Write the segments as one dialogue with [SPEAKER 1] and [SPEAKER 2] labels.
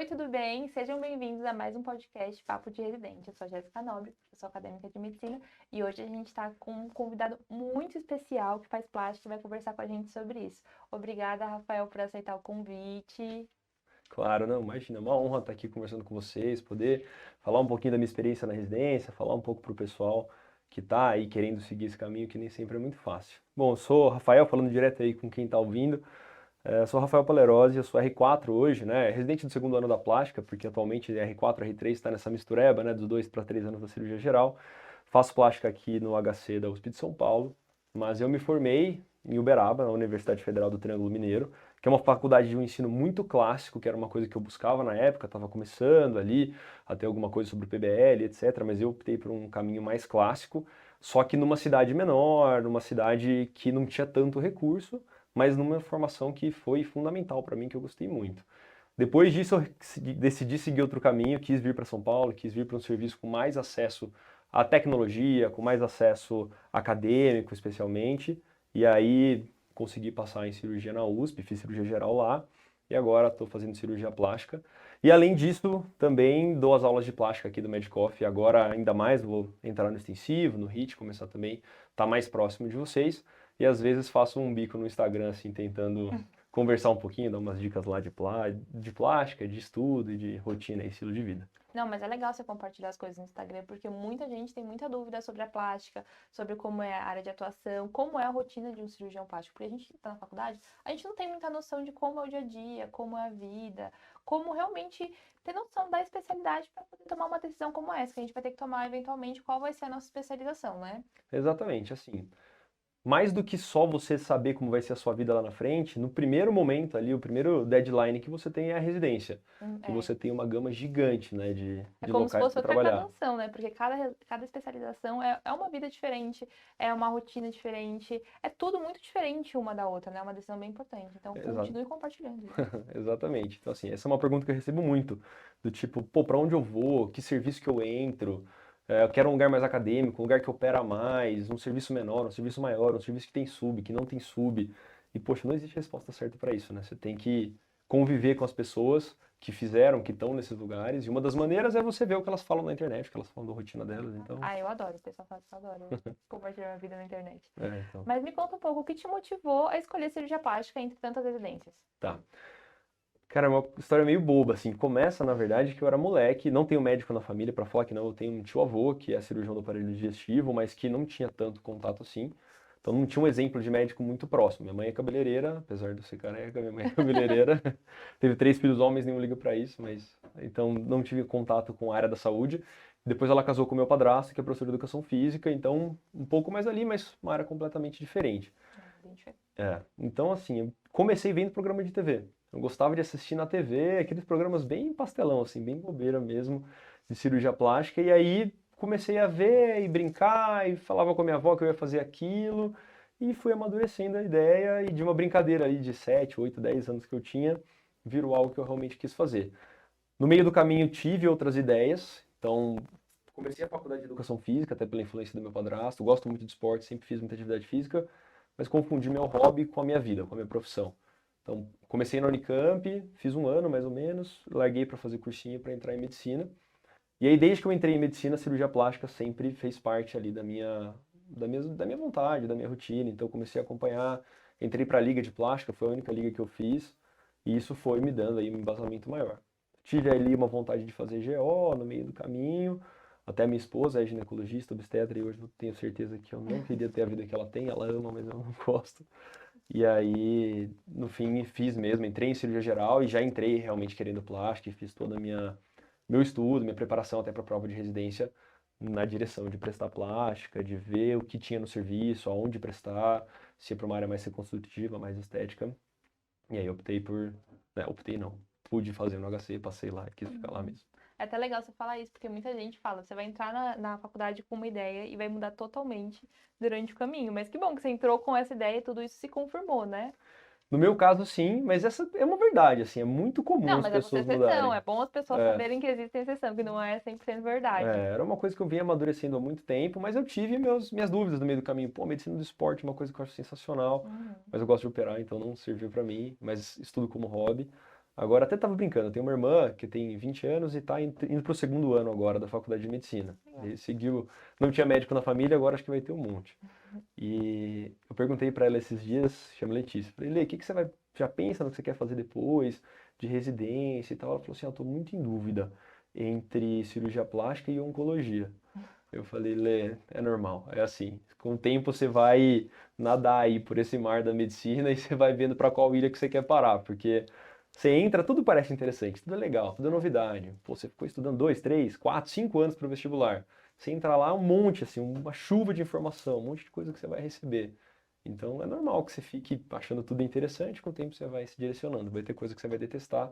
[SPEAKER 1] Oi, tudo bem? Sejam bem-vindos a mais um podcast Papo de Residente. Eu sou a Jéssica Nobre, sou acadêmica de medicina e hoje a gente está com um convidado muito especial que faz plástica e vai conversar com a gente sobre isso. Obrigada, Rafael, por aceitar o convite.
[SPEAKER 2] Claro, não, imagina, é uma honra estar aqui conversando com vocês, poder falar um pouquinho da minha experiência na residência, falar um pouco para o pessoal que está aí querendo seguir esse caminho que nem sempre é muito fácil. Bom, eu sou o Rafael, falando direto aí com quem está ouvindo. Sou Rafael Palerose, eu sou R4 hoje, né? Residente do segundo ano da plástica, porque atualmente R4 e R3 está nessa mistureba, né? Dos 2 para 3 anos da cirurgia geral. Faço plástica aqui no HC da USP de São Paulo, mas eu me formei em Uberaba, na Universidade Federal do Triângulo Mineiro, que é uma faculdade de um ensino muito clássico, que era uma coisa que eu buscava na época, estava começando ali a ter alguma coisa sobre o PBL, etc. Mas eu optei por um caminho mais clássico, só que numa cidade menor, numa cidade que não tinha tanto recurso, mas numa formação que foi fundamental para mim, que eu gostei muito. Depois disso, eu decidi seguir outro caminho, quis vir para São Paulo, quis vir para um serviço com mais acesso à tecnologia, com mais acesso acadêmico, especialmente, e aí consegui passar em cirurgia na USP, fiz cirurgia geral lá, e agora estou fazendo cirurgia plástica. E além disso, também dou as aulas de plástica aqui do Medicoff, e agora ainda mais vou entrar no extensivo, no HIT, começar também a estar mais próximo de vocês, e às vezes faço um bico no Instagram, assim, tentando conversar um pouquinho, dar umas dicas lá de plástica, de estudo e de rotina e estilo de vida.
[SPEAKER 1] Não, mas é legal você compartilhar as coisas no Instagram, porque muita gente tem muita dúvida sobre a plástica, sobre como é a área de atuação, como é a rotina de um cirurgião plástico. Porque a gente está na faculdade, a gente não tem muita noção de como é o dia a dia, como é a vida, como realmente ter noção da especialidade para poder tomar uma decisão como essa, que a gente vai ter que tomar eventualmente qual vai ser a nossa especialização, né?
[SPEAKER 2] Exatamente, assim. Mais do que só você saber como vai ser a sua vida lá na frente, no primeiro momento ali, o primeiro deadline que você tem é a residência, que
[SPEAKER 1] É.
[SPEAKER 2] você tem uma gama gigante, né, de,
[SPEAKER 1] É
[SPEAKER 2] de
[SPEAKER 1] como se
[SPEAKER 2] locais
[SPEAKER 1] fosse
[SPEAKER 2] para
[SPEAKER 1] outra
[SPEAKER 2] trabalhar.
[SPEAKER 1] graduação, né? Porque cada especialização é uma vida diferente, é uma rotina diferente, é tudo muito diferente uma da outra, né? É uma decisão bem importante. Então,
[SPEAKER 2] Exa-
[SPEAKER 1] continue compartilhando isso.
[SPEAKER 2] Exatamente. Então, assim, essa é uma pergunta que eu recebo muito, do tipo, pô, para onde eu vou? Que serviço que eu entro? Eu quero um lugar mais acadêmico, um lugar que opera mais, um serviço menor, um serviço maior, um serviço que tem sub, que não tem sub. E, poxa, não existe resposta certa para isso, né? Você tem que conviver com as pessoas que fizeram, que estão nesses lugares, e uma das maneiras é você ver o que elas falam na internet, o que elas falam da rotina delas, então...
[SPEAKER 1] Ah, eu adoro, o pessoal fala que eu adoro compartilhar minha vida na internet.
[SPEAKER 2] então...
[SPEAKER 1] Mas me conta um pouco, o que te motivou a escolher cirurgia plástica entre tantas residências?
[SPEAKER 2] Tá. Cara, é uma história meio boba, assim. Começa, na verdade, que eu era moleque, não tenho médico na família pra falar que não, eu tenho um tio-avô que é cirurgião do aparelho digestivo, mas que não tinha tanto contato assim. Então não tinha um exemplo de médico muito próximo. Minha mãe é cabeleireira, apesar de eu ser careca, minha mãe é cabeleireira. Teve 3 filhos homens, nenhum liga pra isso, mas então não tive contato com a área da saúde. Depois ela casou com meu padrasto, que é professor de educação física, então um pouco mais ali, mas uma área completamente diferente.
[SPEAKER 1] Bem diferente.
[SPEAKER 2] Então assim, eu comecei vendo programa de TV. Eu gostava de assistir na TV, aqueles programas bem pastelão, assim, bem bobeira mesmo, de cirurgia plástica. E aí comecei a ver e brincar e falava com a minha avó que eu ia fazer aquilo. E fui amadurecendo a ideia e de uma brincadeira aí de 7, 8, 10 anos que eu tinha, virou algo que eu realmente quis fazer. No meio do caminho tive outras ideias, então comecei a faculdade de educação física, até pela influência do meu padrasto. Gosto muito de esporte, sempre fiz muita atividade física, mas confundi meu hobby com a minha vida, com a minha profissão. Então, comecei na Unicamp, fiz um ano mais ou menos, larguei para fazer cursinho para entrar em medicina. E aí, desde que eu entrei em medicina, a cirurgia plástica sempre fez parte ali da minha vontade, da minha rotina. Então, comecei a acompanhar, entrei para a Liga de Plástica, foi a única liga que eu fiz, e isso foi me dando aí um embasamento maior. Tive ali uma vontade de fazer GO no meio do caminho, até minha esposa é ginecologista, obstetra, e hoje eu tenho certeza que eu não queria ter a vida que ela tem, ela ama, mas eu não gosto. E aí, no fim, fiz mesmo, entrei em cirurgia geral e já entrei realmente querendo plástica e fiz toda a meu estudo, minha preparação até para a prova de residência na direção de prestar plástica, de ver o que tinha no serviço, aonde prestar, se ia para uma área mais reconstrutiva, mais estética. E aí optei por, né, optei não, pude fazer no HC, passei lá e quis ficar lá
[SPEAKER 1] Uhum.
[SPEAKER 2] mesmo.
[SPEAKER 1] É até legal você falar isso, porque muita gente fala, você vai entrar na faculdade com uma ideia e vai mudar totalmente durante o caminho. Mas que bom que você entrou com essa ideia e tudo isso se confirmou, né?
[SPEAKER 2] No meu caso, sim, mas essa é uma verdade, assim, é muito comum
[SPEAKER 1] Não,
[SPEAKER 2] as
[SPEAKER 1] mas é você
[SPEAKER 2] pessoas
[SPEAKER 1] exceção.
[SPEAKER 2] mudarem.
[SPEAKER 1] É bom as pessoas
[SPEAKER 2] É,
[SPEAKER 1] saberem que existe exceção, que não é 100% verdade.
[SPEAKER 2] era uma coisa que eu vinha amadurecendo há muito tempo, mas eu tive minhas dúvidas no meio do caminho. Pô, medicina do esporte é uma coisa que eu acho sensacional,
[SPEAKER 1] Uhum.
[SPEAKER 2] mas eu gosto de operar, então não serviu pra mim, mas estudo como hobby. Agora até tava brincando, eu tenho uma irmã que tem 20 anos e tá indo pro segundo ano agora da faculdade de medicina.
[SPEAKER 1] Legal.
[SPEAKER 2] E seguiu, não tinha médico na família, agora acho que vai ter um monte. E eu perguntei pra ela esses dias, chama Letícia, falei, Lê, o que que você vai, já pensa no que você quer fazer depois, de residência e tal? Ela falou assim, eu tô muito em dúvida entre cirurgia plástica e oncologia. Eu falei, Lê, é normal, é assim. Com o tempo você vai nadar aí por esse mar da medicina e você vai vendo para qual ilha que você quer parar, porque você entra, tudo parece interessante, tudo é legal, tudo é novidade. Pô, você ficou estudando 2, 3, 4, 5 anos para o vestibular. Você entra lá, um monte, assim, uma chuva de informação, um monte de coisa que você vai receber. Então é normal que você fique achando tudo interessante, com o tempo você vai se direcionando. Vai ter coisa que você vai detestar,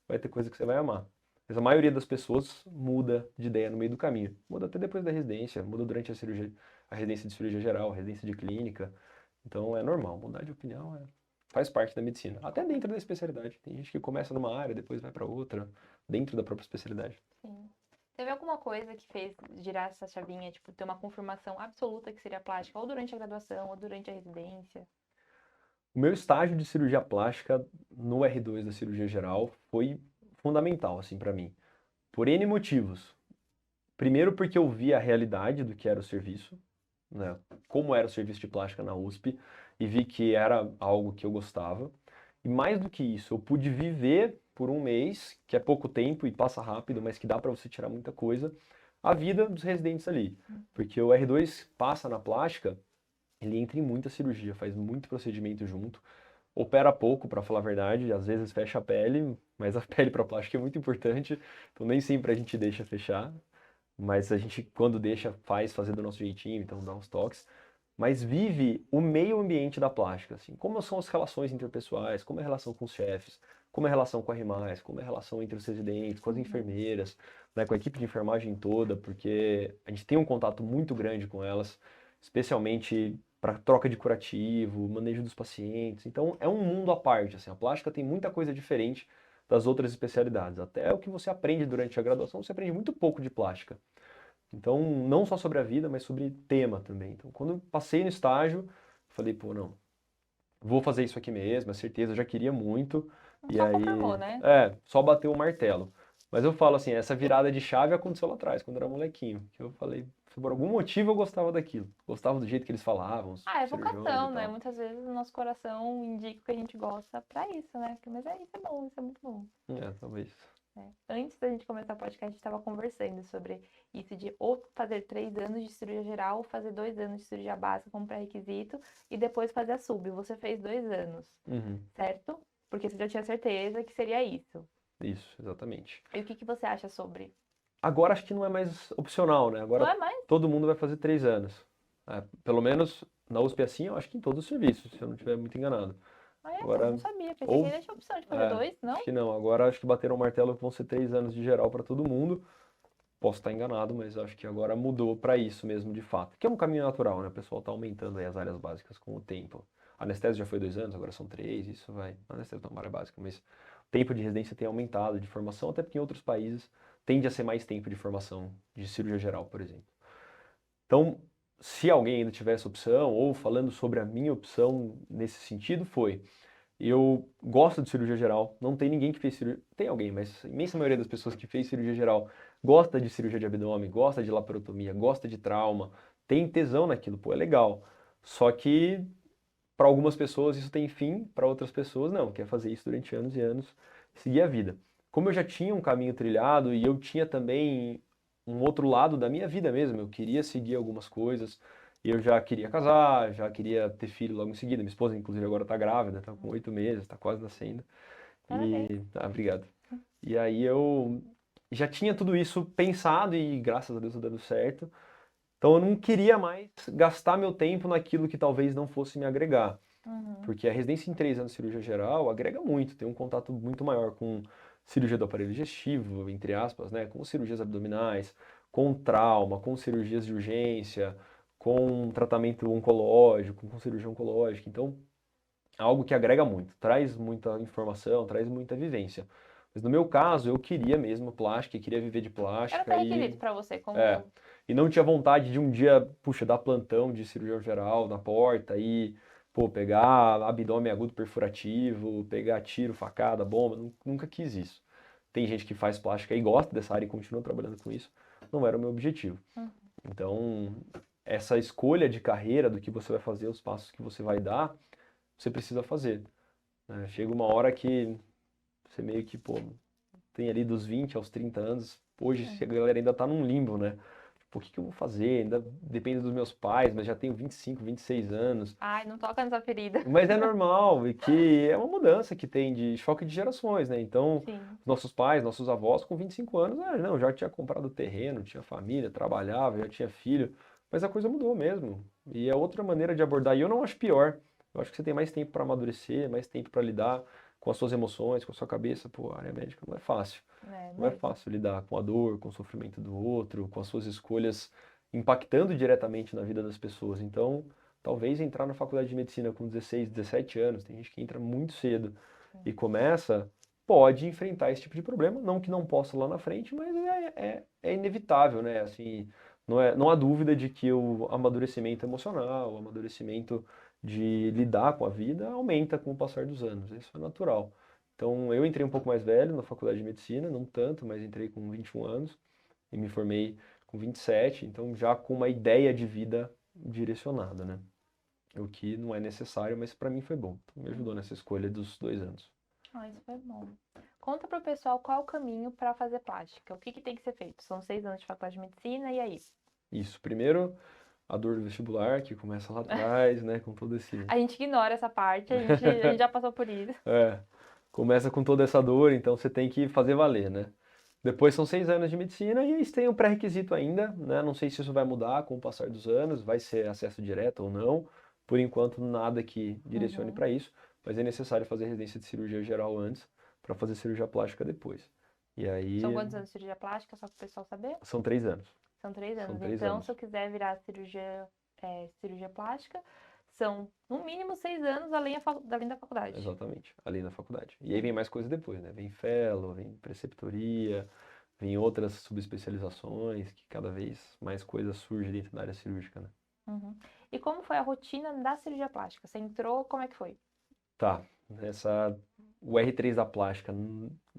[SPEAKER 2] vai ter coisa que você vai amar. Mas a maioria das pessoas muda de ideia no meio do caminho. Muda até depois da residência, muda durante a cirurgia, a residência de cirurgia geral, a residência de clínica. Então é normal, mudar de opinião faz parte da medicina. Até dentro da especialidade. Tem gente que começa numa área, depois vai para outra, dentro da própria especialidade.
[SPEAKER 1] Sim. Teve alguma coisa que fez girar essa chavinha, tipo, ter uma confirmação absoluta que seria plástica, ou durante a graduação, ou durante a residência?
[SPEAKER 2] O meu estágio de cirurgia plástica no R2 da cirurgia geral foi fundamental, assim, para mim. Por N motivos. Primeiro porque eu vi a realidade do que era o serviço, né? Como era o serviço de plástica na USP, e vi que era algo que eu gostava. E mais do que isso, eu pude viver por um mês, que é pouco tempo e passa rápido, mas que dá para você tirar muita coisa, a vida dos residentes ali. Porque o R2 passa na plástica, ele entra em muita cirurgia, faz muito procedimento junto, opera pouco, para falar a verdade, às vezes fecha a pele, mas a pele para plástica é muito importante, então nem sempre a gente deixa fechar. Mas a gente, quando deixa, faz fazer do nosso jeitinho, então dá uns toques. Mas vive o meio ambiente da plástica, assim. Como são as relações interpessoais, como é a relação com os chefes, como é a relação com a R+, como é a relação entre os residentes, com as enfermeiras, né, com a equipe de enfermagem toda, porque a gente tem um contato muito grande com elas, especialmente para troca de curativo, manejo dos pacientes. Então é um mundo à parte, assim. A plástica tem muita coisa diferente das outras especialidades. Até o que você aprende durante a graduação, você aprende muito pouco de plástica. Então, não só sobre a vida, mas sobre tema também. Então, quando eu passei no estágio, falei, pô, não, vou fazer isso aqui mesmo, é certeza, eu já queria muito. E
[SPEAKER 1] Só
[SPEAKER 2] aí,
[SPEAKER 1] confirmou, né?
[SPEAKER 2] só bateu o martelo. Mas eu falo assim, essa virada de chave aconteceu lá atrás, quando eu era molequinho. Que eu falei, por algum motivo eu gostava daquilo. Gostava do jeito que eles falavam, os
[SPEAKER 1] Ah, é
[SPEAKER 2] cirurgiões e
[SPEAKER 1] vocação, né?
[SPEAKER 2] tal.
[SPEAKER 1] Muitas vezes o nosso coração indica o que a gente gosta pra isso, né? Mas isso é bom, isso é muito bom.
[SPEAKER 2] Talvez.
[SPEAKER 1] Né? Antes da gente começar o podcast, a gente estava conversando sobre isso de ou fazer 3 anos de cirurgia geral, ou fazer 2 anos de cirurgia básica como pré-requisito, e depois fazer a sub. Você fez 2 anos,
[SPEAKER 2] Uhum.
[SPEAKER 1] certo? Porque você já tinha certeza que seria isso.
[SPEAKER 2] Isso, exatamente.
[SPEAKER 1] E o que você acha sobre?
[SPEAKER 2] Agora acho que não é mais opcional, né?
[SPEAKER 1] Não
[SPEAKER 2] Agora
[SPEAKER 1] é mais?
[SPEAKER 2] todo mundo vai fazer 3 anos. Pelo menos na USP é assim, eu acho que em todos os serviços, se eu não estiver muito enganado.
[SPEAKER 1] Ah, é? Pô, não
[SPEAKER 2] Agora,
[SPEAKER 1] sabia. Pensei que
[SPEAKER 2] ou,
[SPEAKER 1] ainda tinha opção de fazer dois, não?
[SPEAKER 2] acho que não. Agora acho que bateram o martelo que vão ser 3 anos de geral para todo mundo. Posso estar enganado, mas acho que agora mudou para isso mesmo, de fato. Que é um caminho natural, né? O pessoal está aumentando aí as áreas básicas com o tempo. A anestésio já foi 2 anos, agora são 3, isso vai. A anestésio não é uma área básica, mas o tempo de residência tem aumentado de formação, até porque em outros países tende a ser mais tempo de formação de cirurgia geral, por exemplo. Então, se alguém ainda tiver essa opção, ou falando sobre a minha opção nesse sentido, eu gosto de cirurgia geral, não tem ninguém que fez cirurgia, tem alguém, mas a imensa maioria das pessoas que fez cirurgia geral gosta de cirurgia de abdômen, gosta de laparotomia, gosta de trauma, tem tesão naquilo, pô, é legal. Só que para algumas pessoas isso tem fim, para outras pessoas não, quer fazer isso durante anos e anos, seguir a vida. Como eu já tinha um caminho trilhado e eu tinha também um outro lado da minha vida mesmo, eu queria seguir algumas coisas, eu já queria casar, já queria ter filho logo em seguida. Minha esposa, inclusive, agora está grávida, está com 8 meses, está quase nascendo.
[SPEAKER 1] Parabéns.
[SPEAKER 2] Obrigado. E aí eu já tinha tudo isso pensado e graças a Deus está dando certo. Então eu não queria mais gastar meu tempo naquilo que talvez não fosse me agregar.
[SPEAKER 1] Uhum.
[SPEAKER 2] Porque a residência em 3 anos de cirurgia geral agrega muito, tem um contato muito maior com cirurgia do aparelho digestivo, entre aspas, né? Com cirurgias abdominais, com trauma, com cirurgias de urgência, com tratamento oncológico, com cirurgia oncológica. Então, é algo que agrega muito, traz muita informação, traz muita vivência. Mas no meu caso, eu queria mesmo plástica, queria viver de
[SPEAKER 1] Era
[SPEAKER 2] plástica
[SPEAKER 1] pré-requisito pra você, como
[SPEAKER 2] é,
[SPEAKER 1] eu.
[SPEAKER 2] e não tinha vontade de um dia, puxa, dar plantão de cirurgião geral na porta e, pô, pegar abdômen agudo perfurativo, pegar tiro, facada, bomba, nunca quis isso. Tem gente que faz plástica e gosta dessa área e continua trabalhando com isso. Não era o meu objetivo. Então, essa escolha de carreira, do que você vai fazer, os passos que você vai dar, você precisa fazer, né? Chega uma hora que você meio que, pô, tem ali dos 20 aos 30 anos, hoje a galera ainda tá num limbo, né? Tipo, o que que eu vou fazer? Ainda depende dos meus pais, mas já tenho 25, 26 anos.
[SPEAKER 1] Ai, não toca nessa ferida.
[SPEAKER 2] Mas é normal, e que é uma mudança que tem de choque de gerações, né? Então,
[SPEAKER 1] Sim.
[SPEAKER 2] nossos pais, nossos avós, com 25 anos, não, já tinha comprado terreno, tinha família, trabalhava, já tinha filho, mas a coisa mudou mesmo. E é outra maneira de abordar, e eu não acho pior. Eu acho que você tem mais tempo para amadurecer, mais tempo para lidar com as suas emoções, com a sua cabeça. Pô, a área médica não é fácil. Não é
[SPEAKER 1] Mesmo.
[SPEAKER 2] fácil lidar com a dor, com o sofrimento do outro, com as suas escolhas impactando diretamente na vida das pessoas. Então, talvez entrar na faculdade de medicina com 16, 17 anos, tem gente que entra muito cedo e começa, pode enfrentar esse tipo de problema, não que não possa lá na frente, mas é inevitável, né? Assim, não há dúvida de que o amadurecimento emocional, o amadurecimento de lidar com a vida aumenta com o passar dos anos, isso é natural. Então, eu entrei um pouco mais velho na faculdade de medicina, não tanto, mas entrei com 21 anos e me formei com 27, então já com uma ideia de vida direcionada, né? O que não é necessário, mas para mim foi bom. Então, me ajudou nessa escolha dos 2 anos.
[SPEAKER 1] Ah, isso foi bom. Conta pro pessoal qual é o caminho para fazer plástica. O que que tem que ser feito? São 6 anos de faculdade de medicina, e aí?
[SPEAKER 2] Isso, primeiro, a dor do vestibular, que começa lá atrás, né? Com todo esse.
[SPEAKER 1] A gente ignora essa parte, a gente já passou por isso.
[SPEAKER 2] É, começa com toda essa dor, então você tem que fazer valer, né? Depois são 6 anos de medicina e eles têm um pré-requisito ainda, né? Não sei se isso vai mudar com o passar dos anos, vai ser acesso direto ou não. Por enquanto, nada que direcione para isso, mas é necessário fazer residência de cirurgia geral antes para fazer cirurgia plástica depois. E aí
[SPEAKER 1] São quantos anos de cirurgia plástica, só para o pessoal saber?
[SPEAKER 2] são 3 anos.
[SPEAKER 1] São 3
[SPEAKER 2] São
[SPEAKER 1] anos.
[SPEAKER 2] 3
[SPEAKER 1] Então,
[SPEAKER 2] anos.
[SPEAKER 1] se eu quiser virar cirurgia plástica, são no mínimo 6 anos além da faculdade.
[SPEAKER 2] Exatamente, além da faculdade. E aí vem mais coisa depois, né? Vem fellow, vem preceptoria, vem outras subespecializações, que cada vez mais coisas surgem dentro da área cirúrgica, né?
[SPEAKER 1] Uhum. E como foi a rotina da cirurgia plástica? Você entrou, como é que foi?
[SPEAKER 2] Tá, o R3 da plástica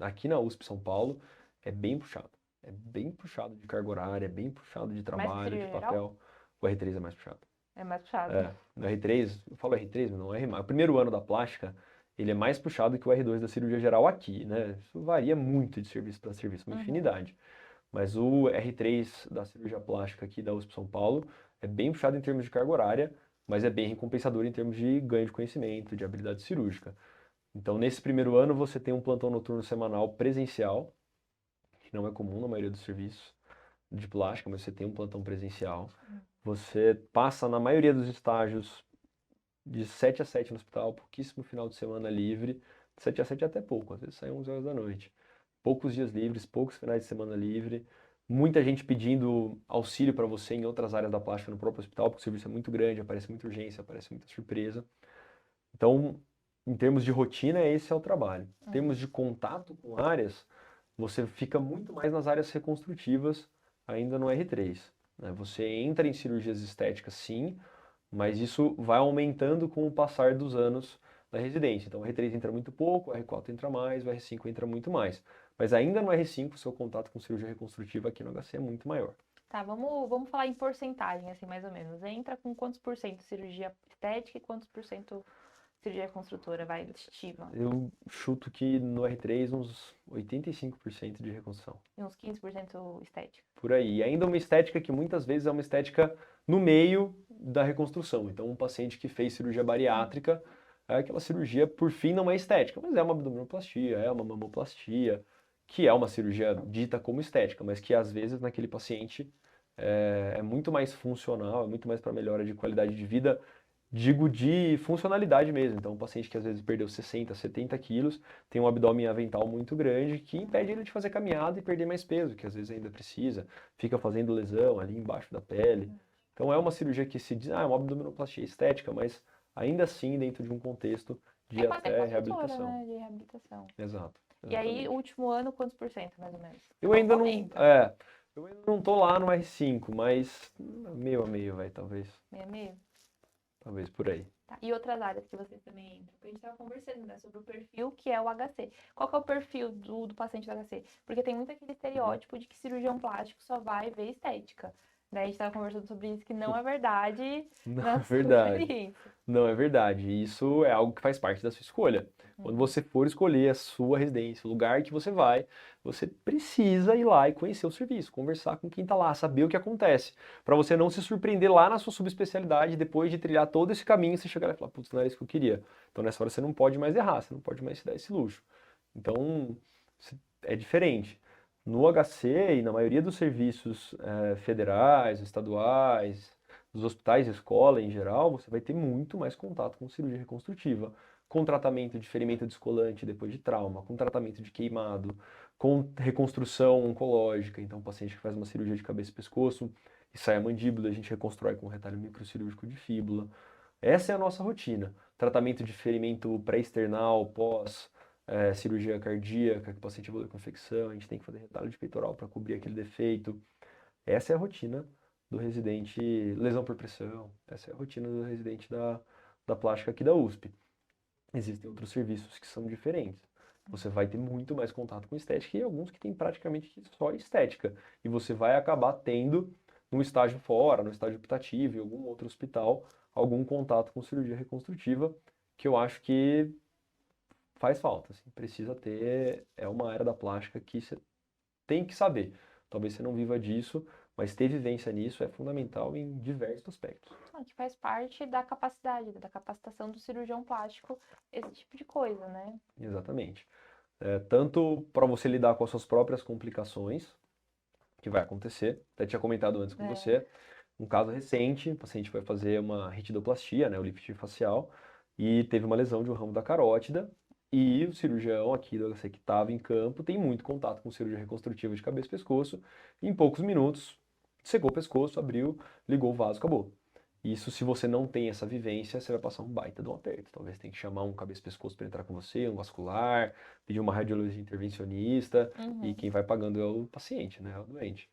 [SPEAKER 2] aqui na USP São Paulo é bem puxado. É bem puxado de carga horária, é bem puxado de
[SPEAKER 1] Mais que
[SPEAKER 2] trabalho, de
[SPEAKER 1] cirurgia geral?
[SPEAKER 2] papel. O R3 é mais puxado.
[SPEAKER 1] É mais puxado.
[SPEAKER 2] É, no R3, eu falo R3, mas não é R+. O primeiro ano da plástica, ele é mais puxado que o R2 da cirurgia geral aqui, né? Isso varia muito de serviço para serviço, uma infinidade. Mas o R3 da cirurgia plástica aqui da USP São Paulo é bem puxado em termos de carga horária, mas é bem recompensador em termos de ganho de conhecimento, de habilidade cirúrgica. Então, nesse primeiro ano, você tem um plantão noturno semanal presencial, que não é comum na maioria dos serviços de plástica, mas você tem um plantão presencial. Você passa, na maioria dos estágios, de 7 a 7 no hospital, pouquíssimo final de semana livre. De 7 a 7 é até pouco, às vezes sai 11 horas da noite. Poucos dias livres, poucos finais de semana livre. Muita gente pedindo auxílio para você em outras áreas da plástica no próprio hospital, porque o serviço é muito grande, aparece muita urgência, aparece muita surpresa. Então, em termos de rotina, esse é o trabalho. Em termos de contato com áreas, você fica muito mais nas áreas reconstrutivas ainda no R3, né? Você entra em cirurgias estéticas, sim, mas isso vai aumentando com o passar dos anos da residência. Então, o R3 entra muito pouco, o R4 entra mais, o R5 entra muito mais. Mas ainda no R5, o seu contato com cirurgia reconstrutiva aqui no HC é muito maior.
[SPEAKER 1] Tá, vamos falar em porcentagem, assim, mais ou menos. Entra com quantos por cento cirurgia estética e quantos por cento cirurgia reconstrutora, vai, estima?
[SPEAKER 2] Eu chuto que no R3 uns 85% de reconstrução.
[SPEAKER 1] E uns 15% estética.
[SPEAKER 2] Por aí. E ainda uma estética que muitas vezes é uma estética no meio da reconstrução. Então, um paciente que fez cirurgia bariátrica, aquela cirurgia, por fim, não é estética, mas é uma abdominoplastia, é uma mamoplastia, que é uma cirurgia dita como estética, mas que às vezes naquele paciente é muito mais funcional, é muito mais para melhora de qualidade de vida, digo de funcionalidade mesmo. Então, um paciente que às vezes perdeu 60, 70 quilos, tem um abdômen avental muito grande, que impede ele de fazer caminhada e perder mais peso, que às vezes ainda precisa, fica fazendo lesão ali embaixo da pele. Então, é uma cirurgia que se diz, é uma abdominoplastia estética, mas ainda assim dentro de um contexto de
[SPEAKER 1] quase
[SPEAKER 2] até
[SPEAKER 1] reconstrutora,
[SPEAKER 2] reabilitação.
[SPEAKER 1] né, de reabilitação.
[SPEAKER 2] Exato.
[SPEAKER 1] E aí,
[SPEAKER 2] Exatamente.
[SPEAKER 1] o último ano, quantos por cento, mais ou menos?
[SPEAKER 2] Eu ainda não,
[SPEAKER 1] Aumenta.
[SPEAKER 2] eu ainda não tô lá no R5, mas meio a meio vai, talvez.
[SPEAKER 1] Meio a meio?
[SPEAKER 2] Talvez por aí.
[SPEAKER 1] Tá. E outras áreas que vocês também entram? Porque a gente estava conversando, né, sobre o perfil que é o HC. Qual que é o perfil do paciente do HC? Porque tem muito aquele estereótipo de que cirurgião plástico só vai ver estética. Né? A gente estava conversando sobre isso, que não é verdade
[SPEAKER 2] Não
[SPEAKER 1] na
[SPEAKER 2] é
[SPEAKER 1] sua
[SPEAKER 2] verdade.
[SPEAKER 1] experiência.
[SPEAKER 2] Não é verdade. Isso é algo que faz parte da sua escolha. Quando
[SPEAKER 1] Uhum.
[SPEAKER 2] você for escolher a sua residência, o lugar que você precisa ir lá e conhecer o serviço, conversar com quem está lá, saber o que acontece, para você não se surpreender lá na sua subespecialidade, depois de trilhar todo esse caminho, você chegar lá e falar, putz, não era isso que eu queria. Então nessa hora você não pode mais errar, você não pode mais se dar esse luxo. Então é diferente. No HC e na maioria dos serviços federais, estaduais, dos hospitais e escola em geral, você vai ter muito mais contato com cirurgia reconstrutiva, com tratamento de ferimento descolante depois de trauma, com tratamento de queimado, com reconstrução oncológica, então o paciente que faz uma cirurgia de cabeça e pescoço e sai a mandíbula, a gente reconstrói com retalho microcirúrgico de fíbula. Essa é a nossa rotina. Tratamento de ferimento pré-external, pós cirurgia cardíaca, que o paciente evolui com infecção, a gente tem que fazer retalho de peitoral para cobrir aquele defeito. Essa é a rotina do residente, lesão por pressão, essa é a rotina do residente da plástica aqui da USP. Existem outros serviços que são diferentes. Você vai ter muito mais contato com estética e alguns que têm praticamente só estética. E você vai acabar tendo, num estágio fora, no estágio optativo, em algum outro hospital, algum contato com cirurgia reconstrutiva, que eu acho que faz falta. Assim, precisa ter, é uma área da plástica que você tem que saber. Talvez você não viva disso, mas ter vivência nisso é fundamental em diversos aspectos.
[SPEAKER 1] Que faz parte da capacidade, da capacitação do cirurgião plástico, esse tipo de coisa, né?
[SPEAKER 2] Exatamente. Tanto para você lidar com as suas próprias complicações, que vai acontecer, até tinha comentado antes com
[SPEAKER 1] É.
[SPEAKER 2] você, um caso recente, o paciente foi fazer uma retidoplastia, né, o lift facial, e teve uma lesão de um ramo da carótida, e o cirurgião aqui do HC que estava em campo tem muito contato com cirurgia reconstrutiva de cabeça e pescoço, e em poucos minutos secou o pescoço, abriu, ligou o vaso, acabou. Isso, se você não tem essa vivência, você vai passar um baita de um aperto. Talvez tenha que chamar um cabeça-pescoço para entrar com você, um vascular, pedir uma radiologia intervencionista, e
[SPEAKER 1] Uhum.
[SPEAKER 2] quem vai pagando é o paciente, né, é o doente.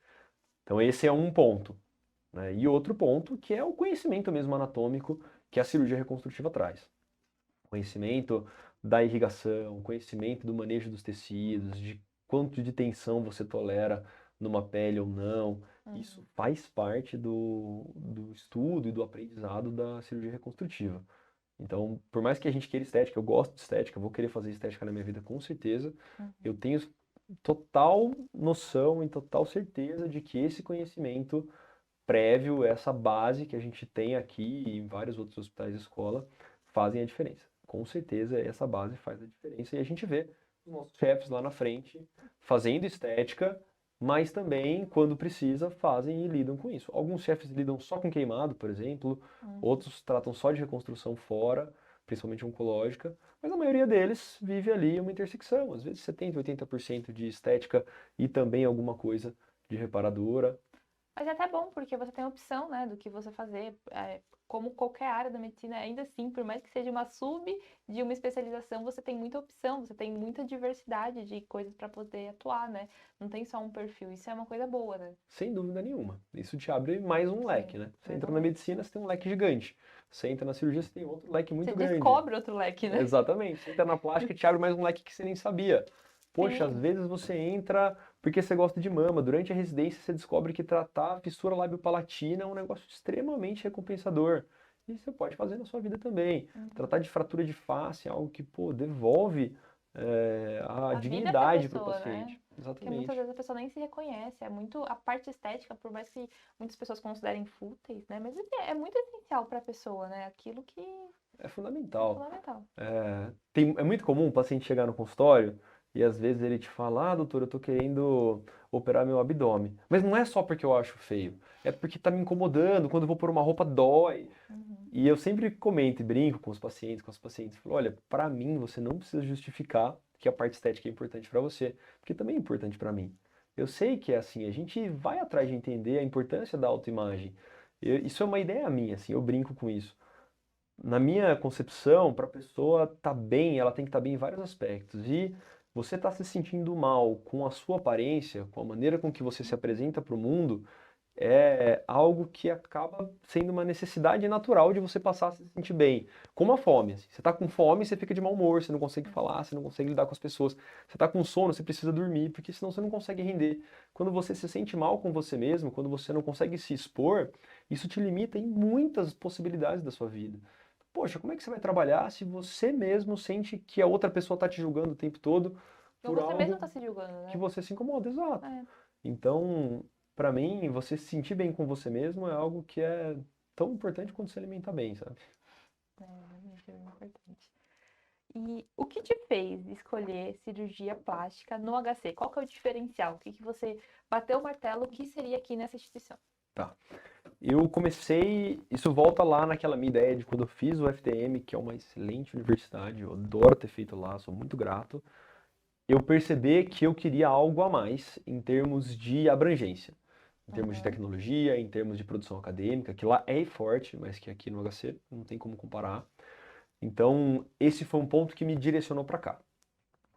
[SPEAKER 2] Então esse é um ponto, né? E outro ponto que é o conhecimento mesmo anatômico que a cirurgia reconstrutiva traz. Conhecimento da irrigação, conhecimento do manejo dos tecidos, de quanto de tensão você tolera numa pele ou não. Isso
[SPEAKER 1] Uhum.
[SPEAKER 2] faz parte do estudo e do aprendizado da cirurgia reconstrutiva. Então, por mais que a gente queira estética, eu gosto de estética, vou querer fazer estética na minha vida com certeza, eu
[SPEAKER 1] Uhum.
[SPEAKER 2] tenho total noção e total certeza de que esse conhecimento prévio, essa base que a gente tem aqui e em vários outros hospitais e escola, fazem a diferença. Com certeza, essa base faz a diferença e a gente vê os nossos chefes lá na frente fazendo estética, mas também, quando precisa, fazem e lidam com isso. Alguns chefes lidam só com queimado, por exemplo,
[SPEAKER 1] Uhum.
[SPEAKER 2] outros tratam só de reconstrução fora, principalmente oncológica, mas a maioria deles vive ali uma intersecção, às vezes 70, 80% de estética e também alguma coisa de reparadora.
[SPEAKER 1] Mas é até bom, porque você tem opção, né, do que você fazer. Como qualquer área da medicina, ainda assim, por mais que seja uma sub de uma especialização, você tem muita opção, você tem muita diversidade de coisas para poder atuar, né? Não tem só um perfil. Isso é uma coisa boa, né?
[SPEAKER 2] Sem dúvida nenhuma. Isso te abre mais um leque,
[SPEAKER 1] Sim,
[SPEAKER 2] né? Você
[SPEAKER 1] mais
[SPEAKER 2] entra
[SPEAKER 1] um
[SPEAKER 2] na
[SPEAKER 1] leque.
[SPEAKER 2] medicina, você tem um leque gigante. Você entra na cirurgia, você tem outro leque
[SPEAKER 1] Você
[SPEAKER 2] muito grande.
[SPEAKER 1] descobre outro leque, né?
[SPEAKER 2] Exatamente. Você entra na plástica, te abre mais um leque que você nem sabia. Poxa, às
[SPEAKER 1] Sim.
[SPEAKER 2] vezes você entra porque você gosta de mama. Durante a residência, você descobre que tratar a fissura labiopalatina é um negócio extremamente recompensador. E você pode fazer na sua vida também.
[SPEAKER 1] Uhum.
[SPEAKER 2] Tratar de fratura de face é algo que, pô, devolve a
[SPEAKER 1] A vida pra
[SPEAKER 2] dignidade para o
[SPEAKER 1] pessoa, né?
[SPEAKER 2] paciente.
[SPEAKER 1] Porque muitas
[SPEAKER 2] Exatamente.
[SPEAKER 1] vezes a pessoa nem se reconhece. É muito a parte estética, por mais que muitas pessoas considerem fúteis, né? Mas é muito essencial pra pessoa, né? Aquilo que
[SPEAKER 2] É
[SPEAKER 1] é
[SPEAKER 2] fundamental.
[SPEAKER 1] fundamental.
[SPEAKER 2] É muito comum o paciente chegar no consultório e às vezes ele te fala, doutor, eu tô querendo operar meu abdômen. Mas não é só porque eu acho feio, é porque tá me incomodando, quando eu vou pôr uma roupa dói.
[SPEAKER 1] Uhum.
[SPEAKER 2] E eu sempre comento e brinco com os pacientes, falo, olha, pra mim você não precisa justificar que a parte estética é importante pra você, porque também é importante pra mim. Eu sei que é assim, a gente vai atrás de entender a importância da autoimagem. Isso é uma ideia minha, assim, eu brinco com isso. Na minha concepção, para a pessoa estar bem, ela tem que estar bem em vários aspectos. E você está se sentindo mal com a sua aparência, com a maneira com que você se apresenta para o mundo, é algo que acaba sendo uma necessidade natural de você passar a se sentir bem. Como a fome, assim. Você tá com fome, você fica de mau humor, você não consegue falar, você não consegue lidar com as pessoas. Você tá com sono, você precisa dormir, porque senão você não consegue render. Quando você se sente mal com você mesmo, quando você não consegue se expor, isso te limita em muitas possibilidades da sua vida. Poxa, como é que você vai trabalhar se você mesmo sente que a outra pessoa está te julgando o tempo todo
[SPEAKER 1] Ou
[SPEAKER 2] por
[SPEAKER 1] você mesmo
[SPEAKER 2] algo
[SPEAKER 1] tá se julgando,
[SPEAKER 2] que
[SPEAKER 1] né?
[SPEAKER 2] você se incomoda? Exato.
[SPEAKER 1] É,
[SPEAKER 2] Então, para mim, você se sentir bem com você mesmo é algo que é tão importante quanto se alimentar bem, sabe?
[SPEAKER 1] realmente é bem importante. E o que te fez escolher cirurgia plástica no HC? Qual que é o diferencial? O que que você bateu o martelo? O que seria aqui nessa instituição?
[SPEAKER 2] Tá. Eu comecei, isso volta lá naquela minha ideia de quando eu fiz o FTM, que é uma excelente universidade, eu adoro ter feito lá, sou muito grato. Eu percebi que eu queria algo a mais em termos de abrangência, em termos de
[SPEAKER 1] Uhum.
[SPEAKER 2] tecnologia, em termos de produção acadêmica, que lá é forte, mas que aqui no HC não tem como comparar. Então, esse foi um ponto que me direcionou para cá.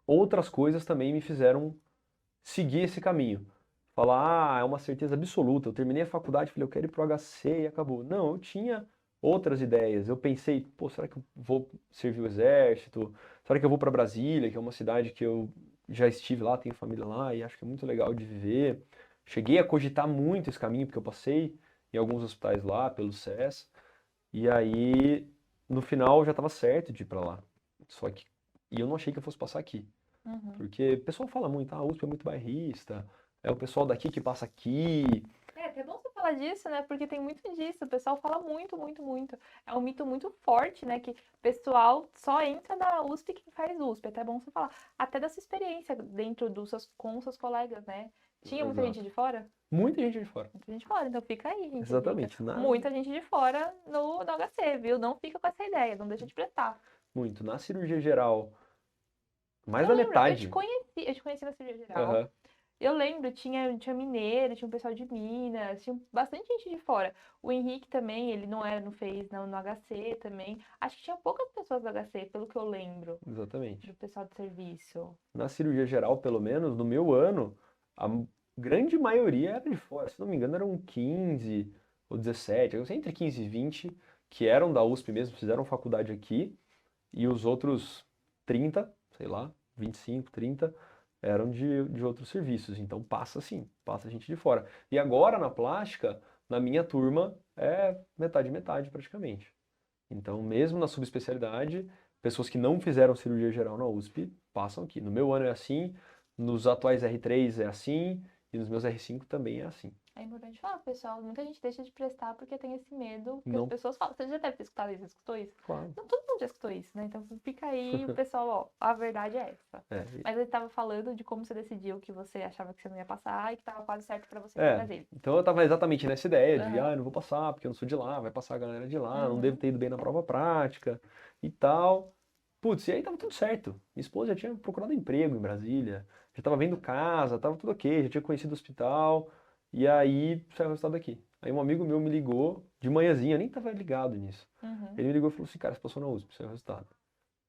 [SPEAKER 2] Outras coisas também me fizeram seguir esse caminho. Falar, é uma certeza absoluta. Eu terminei a faculdade, falei, eu quero ir pro HC e acabou. Não, eu tinha outras ideias. Eu pensei, pô, será que eu vou servir o exército? Será que eu vou para Brasília, que é uma cidade que eu já estive lá, tenho família lá e acho que é muito legal de viver. Cheguei a cogitar muito esse caminho, porque eu passei em alguns hospitais lá, pelo SES. E aí, no final, já estava certo de ir para lá. Só que, e eu não achei que eu fosse passar aqui.
[SPEAKER 1] Uhum.
[SPEAKER 2] Porque o pessoal fala muito, ah, a USP é muito bairrista, é o pessoal daqui que passa aqui.
[SPEAKER 1] É, até bom você falar disso, né? Porque tem muito disso. O pessoal fala muito, muito, muito. É um mito muito forte, né? Que o pessoal só entra na USP quem faz USP. É até bom você falar. Até dessa experiência dentro com os seus colegas, né? Tinha muita gente
[SPEAKER 2] Exato.
[SPEAKER 1] de fora?
[SPEAKER 2] Muita gente de fora.
[SPEAKER 1] Muita gente de fora. Então fica aí, gente, a dica.
[SPEAKER 2] Exatamente.
[SPEAKER 1] Muita gente de fora no HC, viu? Não fica com essa ideia, não deixa de prestar.
[SPEAKER 2] Muito. Na cirurgia geral, mais
[SPEAKER 1] Eu
[SPEAKER 2] da
[SPEAKER 1] lembro,
[SPEAKER 2] metade.
[SPEAKER 1] eu te conheci na cirurgia geral.
[SPEAKER 2] Aham,
[SPEAKER 1] Eu lembro, tinha mineiro, tinha um pessoal de Minas, tinha bastante gente de fora. O Henrique também, ele não era, não fez no HC também. Acho que tinha poucas pessoas do HC, pelo que eu lembro,
[SPEAKER 2] exatamente.
[SPEAKER 1] do pessoal de serviço.
[SPEAKER 2] Na cirurgia geral, pelo menos, no meu ano, a grande maioria era de fora. Se não me engano, eram 15 ou 17, eu sei, entre 15 e 20, que eram da USP mesmo, fizeram faculdade aqui. E os outros 30, sei lá, 25, 30, eram de outros serviços. Então passa sim, passa gente de fora. E agora na plástica, na minha turma, é metade metade praticamente. Então, mesmo na subespecialidade, pessoas que não fizeram cirurgia geral na USP passam aqui. No meu ano é assim, nos atuais R3 é assim, e nos meus R5 também é assim.
[SPEAKER 1] É importante falar, pessoal, muita gente deixa de prestar porque tem esse medo que as
[SPEAKER 2] Não,
[SPEAKER 1] pessoas falam. Você já deve ter escutado isso, escutou isso?
[SPEAKER 2] claro.
[SPEAKER 1] Não, todo mundo já escutou isso, né? Então fica aí, o pessoal, ó, a verdade é essa.
[SPEAKER 2] É,
[SPEAKER 1] Mas ele estava falando de como você decidiu que você achava que você não ia passar e que estava quase certo pra você ir pra
[SPEAKER 2] É,
[SPEAKER 1] Brasília.
[SPEAKER 2] então eu tava exatamente nessa ideia de,
[SPEAKER 1] Aham.
[SPEAKER 2] ah, eu não vou passar porque eu não sou de lá, vai passar a galera de lá, não devo
[SPEAKER 1] Uhum.
[SPEAKER 2] ter ido bem na prova prática e tal. Putz, e aí tava tudo certo. Minha esposa já tinha procurado emprego em Brasília, já tava vendo casa, tava tudo ok, já tinha conhecido o hospital, e aí saiu o resultado aqui. Aí um amigo meu me ligou de manhãzinha, eu nem tava ligado nisso.
[SPEAKER 1] Uhum.
[SPEAKER 2] Ele me ligou e falou assim, cara, você passou na USP, saiu o resultado.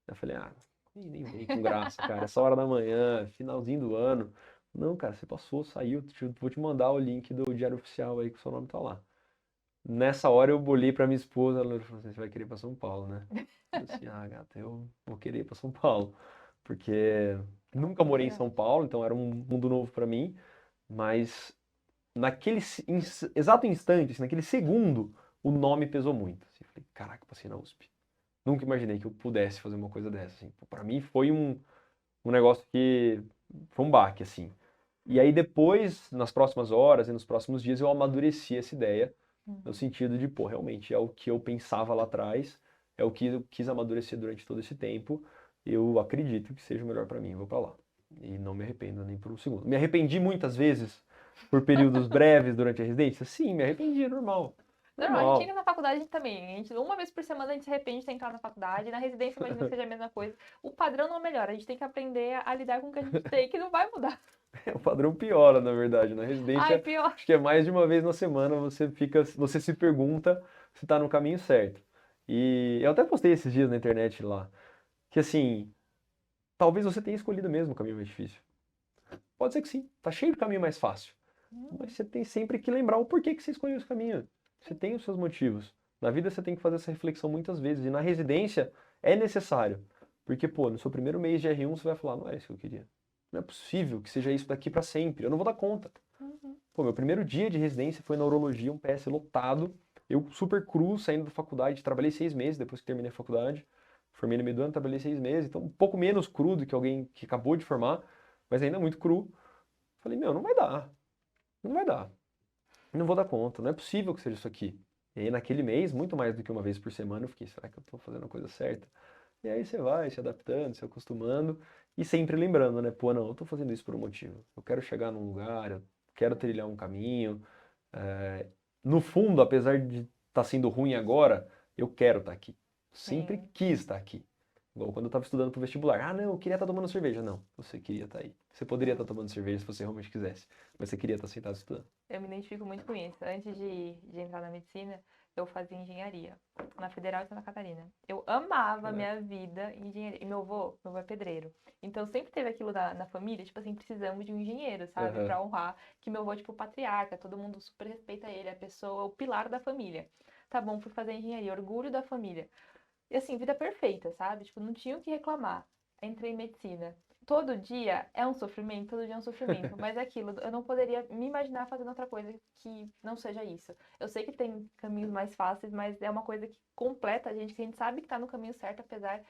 [SPEAKER 2] Eu falei, ah, nem vem com graça, cara, essa hora da manhã, finalzinho do ano. Não, cara, você passou, saiu, vou te mandar o link do Diário Oficial aí que o seu nome tá lá. Nessa hora eu olhei pra minha esposa, ela falou assim, você vai querer ir pra São Paulo, né? Eu falei assim, ah, gata, eu vou querer ir pra São Paulo, porque nunca morei em São
[SPEAKER 1] Verdade.
[SPEAKER 2] Paulo, então era um mundo novo pra mim, mas naquele exato instante, assim, naquele segundo, o nome pesou muito. Assim, falei, caraca, passei na USP. Nunca imaginei que eu pudesse fazer uma coisa dessa, assim. Para mim foi um negócio que foi um baque, assim. E aí depois, nas próximas horas e nos próximos dias, eu amadureci essa ideia, no
[SPEAKER 1] Uhum.
[SPEAKER 2] sentido de, pô, realmente é o que eu pensava lá atrás, é o que eu quis amadurecer durante todo esse tempo. Eu acredito que seja o melhor para mim, eu vou para lá. E não me arrependo nem por um segundo. Me arrependi muitas vezes por períodos breves durante a residência? Sim, me arrependi, é normal.
[SPEAKER 1] Normal, a gente
[SPEAKER 2] Normal.
[SPEAKER 1] chega na faculdade a gente também. A gente, uma vez por semana a gente se arrepende de ter entrado na faculdade. Na residência, imagina que seja a mesma coisa. O padrão não melhora. A gente tem que aprender a lidar com o que a gente tem, que não vai mudar.
[SPEAKER 2] O padrão piora, na verdade. Na
[SPEAKER 1] Ai,
[SPEAKER 2] residência,
[SPEAKER 1] pior.
[SPEAKER 2] acho que é mais de uma vez na semana você se pergunta se está no caminho certo. E eu até postei esses dias na internet lá, que assim, talvez você tenha escolhido mesmo o caminho mais difícil. Pode ser que sim, tá cheio de caminho mais fácil. Mas você tem sempre que lembrar o porquê que você escolheu esse caminho. Você tem os seus motivos. Na vida você tem que fazer essa reflexão muitas vezes. E na residência é necessário. Porque, pô, no seu primeiro mês de R1 você vai falar, não é isso que eu queria. Não é possível que seja isso daqui pra sempre. Eu não vou dar conta.
[SPEAKER 1] Uhum.
[SPEAKER 2] Pô, meu primeiro dia de residência foi na urologia, um PS lotado. Eu super cru, saindo da faculdade. Trabalhei 6 meses depois que terminei a faculdade. Formei no meio do ano, trabalhei 6 meses. Então, um pouco menos cru do que alguém que acabou de formar. Mas ainda muito cru. Falei, meu, não vai dar. Não vai dar. Não vou dar conta. Não é possível que seja isso aqui. E aí, naquele mês, muito mais do que uma vez por semana, eu fiquei, será que eu tô fazendo a coisa certa? E aí você vai se adaptando, se acostumando e sempre lembrando, né? Pô, não, eu tô fazendo isso por um motivo. Eu quero chegar num lugar, eu quero trilhar um caminho. É, no fundo, apesar de estar sendo ruim agora, eu quero estar aqui. Sempre
[SPEAKER 1] Sim.
[SPEAKER 2] quis estar aqui. Igual quando eu estava estudando para o vestibular. Ah, não, eu queria estar tomando cerveja. Não, você queria estar aí. Você poderia estar tomando cerveja se você realmente quisesse, mas você queria estar sentado estudando.
[SPEAKER 1] Eu me identifico muito com isso. Antes de entrar na medicina, eu fazia engenharia na Federal de Santa Catarina. Eu amava a
[SPEAKER 2] Caraca.
[SPEAKER 1] minha vida em engenharia. E meu avô é pedreiro. Então sempre teve aquilo na família, tipo assim, precisamos de um engenheiro, sabe?
[SPEAKER 2] Aham.
[SPEAKER 1] Pra honrar que meu avô é tipo patriarca, todo mundo super respeita ele, é a pessoa, o pilar da família. Tá bom, fui fazer engenharia, orgulho da família. E assim, vida perfeita, sabe? Tipo, não tinha o que reclamar. Entrei em medicina. Todo dia é um sofrimento, todo dia é um sofrimento, mas é aquilo, eu não poderia me imaginar fazendo outra coisa que não seja isso. Eu sei que tem caminhos mais fáceis, mas é uma coisa que completa a gente, que a gente sabe que tá no caminho certo, apesar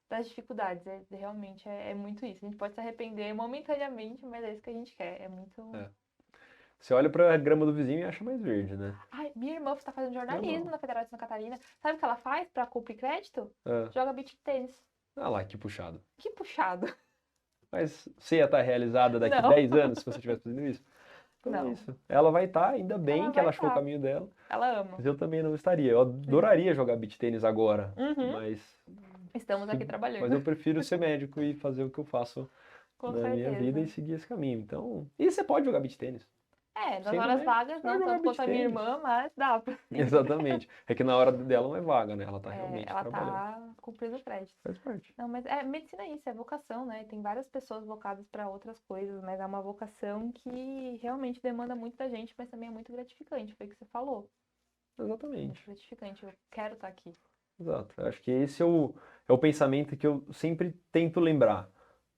[SPEAKER 1] das dificuldades. Realmente é muito isso. A gente pode se arrepender momentaneamente, mas é isso que a gente quer. É muito.
[SPEAKER 2] É. Você olha pra grama do vizinho e acha mais verde, né?
[SPEAKER 1] Ai, minha irmã está fazendo jornalismo
[SPEAKER 2] Normal.
[SPEAKER 1] na Federal de Santa Catarina. Sabe o que ela faz pra cumprir crédito?
[SPEAKER 2] Ah,
[SPEAKER 1] Joga beach tênis.
[SPEAKER 2] ah lá, que puxado.
[SPEAKER 1] Que puxado.
[SPEAKER 2] Mas você ia estar realizada daqui
[SPEAKER 1] Não,
[SPEAKER 2] 10 anos se você estivesse fazendo isso? Então é
[SPEAKER 1] não.
[SPEAKER 2] isso. Ela vai estar, ainda
[SPEAKER 1] Ela
[SPEAKER 2] bem que
[SPEAKER 1] vai
[SPEAKER 2] ela achou o
[SPEAKER 1] estar.
[SPEAKER 2] caminho dela,
[SPEAKER 1] Ela ama.
[SPEAKER 2] mas eu também não estaria. Eu
[SPEAKER 1] Sim.
[SPEAKER 2] adoraria jogar beach tênis agora,
[SPEAKER 1] Uhum.
[SPEAKER 2] mas,
[SPEAKER 1] Estamos aqui
[SPEAKER 2] mas
[SPEAKER 1] trabalhando.
[SPEAKER 2] eu prefiro ser médico e fazer o que eu faço
[SPEAKER 1] Com
[SPEAKER 2] na minha vida e
[SPEAKER 1] certeza.
[SPEAKER 2] seguir esse caminho. Então, e você pode jogar beach tênis.
[SPEAKER 1] É, nas
[SPEAKER 2] Sendo
[SPEAKER 1] horas
[SPEAKER 2] médico,
[SPEAKER 1] vagas,
[SPEAKER 2] você vai
[SPEAKER 1] não
[SPEAKER 2] jogar
[SPEAKER 1] tanto quanto
[SPEAKER 2] beach
[SPEAKER 1] a minha
[SPEAKER 2] tênis.
[SPEAKER 1] irmã, mas dá pra sim.
[SPEAKER 2] Exatamente. É que na hora dela não é vaga, né? Ela tá
[SPEAKER 1] É,
[SPEAKER 2] realmente
[SPEAKER 1] ela
[SPEAKER 2] trabalhando.
[SPEAKER 1] tá cumprindo o crédito.
[SPEAKER 2] Faz parte.
[SPEAKER 1] Não, mas medicina é isso, é vocação, né? Tem várias pessoas vocadas para outras coisas, mas é uma vocação que realmente demanda muito da gente, mas também é muito gratificante, foi o que você falou. Muito
[SPEAKER 2] Exatamente.
[SPEAKER 1] gratificante, eu quero estar aqui.
[SPEAKER 2] Exato. Eu acho que esse é o pensamento que eu sempre tento lembrar.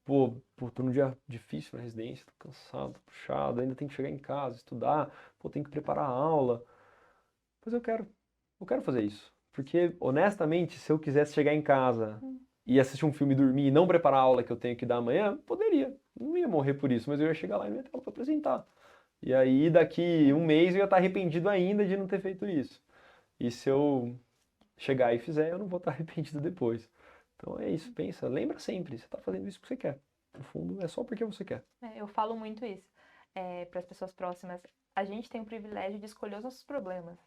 [SPEAKER 2] Pô, tô num dia difícil na residência, tô cansado, tô puxado, ainda tenho que chegar em casa, estudar, pô, tenho que preparar a aula. Mas eu quero fazer isso. Porque, honestamente, se eu quisesse chegar em casa
[SPEAKER 1] Hum.
[SPEAKER 2] e assistir um filme e dormir e não preparar a aula que eu tenho que dar amanhã, poderia. Não ia morrer por isso, mas eu ia chegar lá e não ia ter aula pra apresentar. E aí, daqui um mês, eu ia estar arrependido ainda de não ter feito isso. E se eu chegar e fizer, eu não vou estar arrependido depois. Então é isso, pensa, lembra sempre, você está fazendo isso porque você quer. No fundo, é só porque você quer.
[SPEAKER 1] Eu falo muito isso para as pessoas próximas. A gente tem o privilégio de escolher os nossos problemas.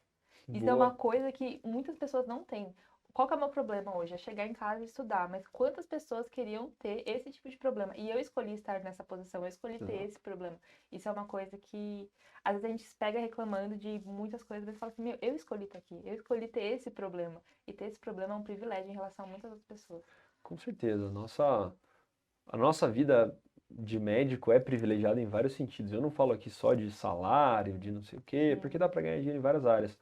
[SPEAKER 1] Isso é uma
[SPEAKER 2] Boa.
[SPEAKER 1] coisa que muitas pessoas não têm. Qual que é o meu problema hoje? É chegar em casa e estudar. Mas quantas pessoas queriam ter esse tipo de problema? E eu escolhi estar nessa posição, eu escolhi ter
[SPEAKER 2] Exato.
[SPEAKER 1] esse problema. Isso é uma coisa que às vezes a gente se pega reclamando de muitas coisas, mas fala assim, meu, eu escolhi estar aqui, eu escolhi ter esse problema. E ter esse problema é um privilégio em relação a muitas outras pessoas.
[SPEAKER 2] Com certeza. A nossa vida de médico é privilegiada em vários sentidos. Eu não falo aqui só de salário, de não sei o quê,
[SPEAKER 1] Sim.
[SPEAKER 2] porque dá para ganhar dinheiro em várias áreas.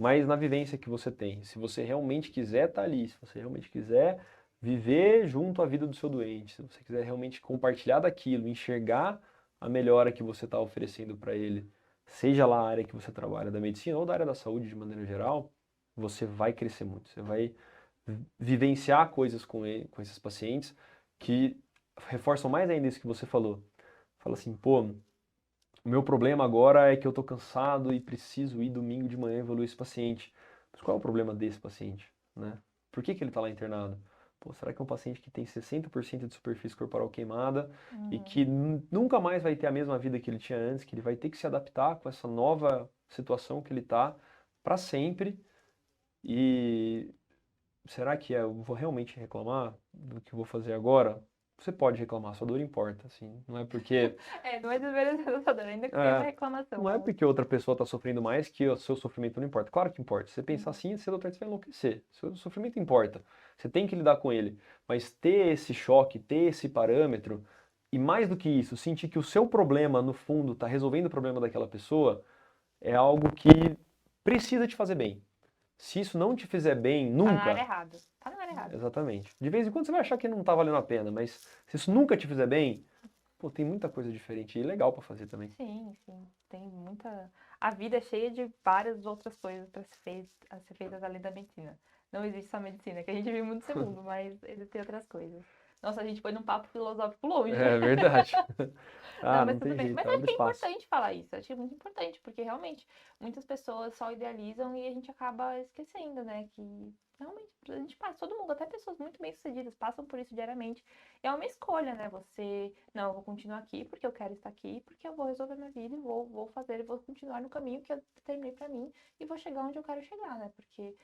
[SPEAKER 2] Mas na vivência que você tem, se você realmente quiser estar ali, se você realmente quiser viver junto à vida do seu doente, se você quiser realmente compartilhar daquilo, enxergar a melhora que você está oferecendo para ele, seja lá a área que você trabalha, da medicina ou da área da saúde de maneira geral, você vai crescer muito. Você vai vivenciar coisas com ele, com esses pacientes que reforçam mais ainda isso que você falou. Fala assim, pô, o meu problema agora é que eu tô cansado e preciso ir domingo de manhã evoluir esse paciente. Mas qual é o problema desse paciente, né? Por que que ele está lá internado? Pô, será que é um paciente que tem 60% de superfície corporal queimada e
[SPEAKER 1] Uhum.
[SPEAKER 2] que nunca mais vai ter a mesma vida que ele tinha antes, que ele vai ter que se adaptar com essa nova situação que ele está para sempre? E será que eu vou realmente reclamar do que eu vou fazer agora? Você pode reclamar, sua dor importa, assim. Não é porque
[SPEAKER 1] Não é desmerecedor, ainda que seja
[SPEAKER 2] é,
[SPEAKER 1] reclamação,
[SPEAKER 2] não é
[SPEAKER 1] mas.
[SPEAKER 2] porque outra pessoa está sofrendo mais que o seu sofrimento não importa. Claro que importa. Se você pensar
[SPEAKER 1] Uhum.
[SPEAKER 2] assim, cedo ou tarde você vai enlouquecer. Seu sofrimento importa. Você tem que lidar com ele. Mas ter esse choque, ter esse parâmetro, e mais do que isso, sentir que o seu problema, no fundo, está resolvendo o problema daquela pessoa, é algo que precisa te fazer bem. Se isso não te fizer bem,
[SPEAKER 1] Tá na área
[SPEAKER 2] nunca.
[SPEAKER 1] errada. Tá na área errada.
[SPEAKER 2] Exatamente. De vez em quando você vai achar que não tá valendo a pena, mas se isso nunca te fizer bem, pô, tem muita coisa diferente e legal pra fazer também.
[SPEAKER 1] Sim, sim. Tem muita. A vida é cheia de várias outras coisas a ser feitas além da medicina. Não existe só medicina, que a gente vive muito nesse mundo, mas existem outras coisas. Nossa, a gente foi num papo filosófico longe.
[SPEAKER 2] É verdade.
[SPEAKER 1] Não,
[SPEAKER 2] Ah,
[SPEAKER 1] mas
[SPEAKER 2] não
[SPEAKER 1] tudo
[SPEAKER 2] tem
[SPEAKER 1] bem.
[SPEAKER 2] jeito,
[SPEAKER 1] Mas acho
[SPEAKER 2] abre
[SPEAKER 1] que é
[SPEAKER 2] espaço.
[SPEAKER 1] importante falar isso. Acho que é muito importante, porque realmente muitas pessoas só idealizam e a gente acaba esquecendo, né? Que realmente a gente passa, todo mundo, até pessoas muito bem-sucedidas, passam por isso diariamente. E é uma escolha, né? Você, não, eu vou continuar aqui porque eu quero estar aqui, porque eu vou resolver minha vida e vou fazer, e vou continuar no caminho que eu determinei pra mim e vou chegar onde eu quero chegar, né? Porque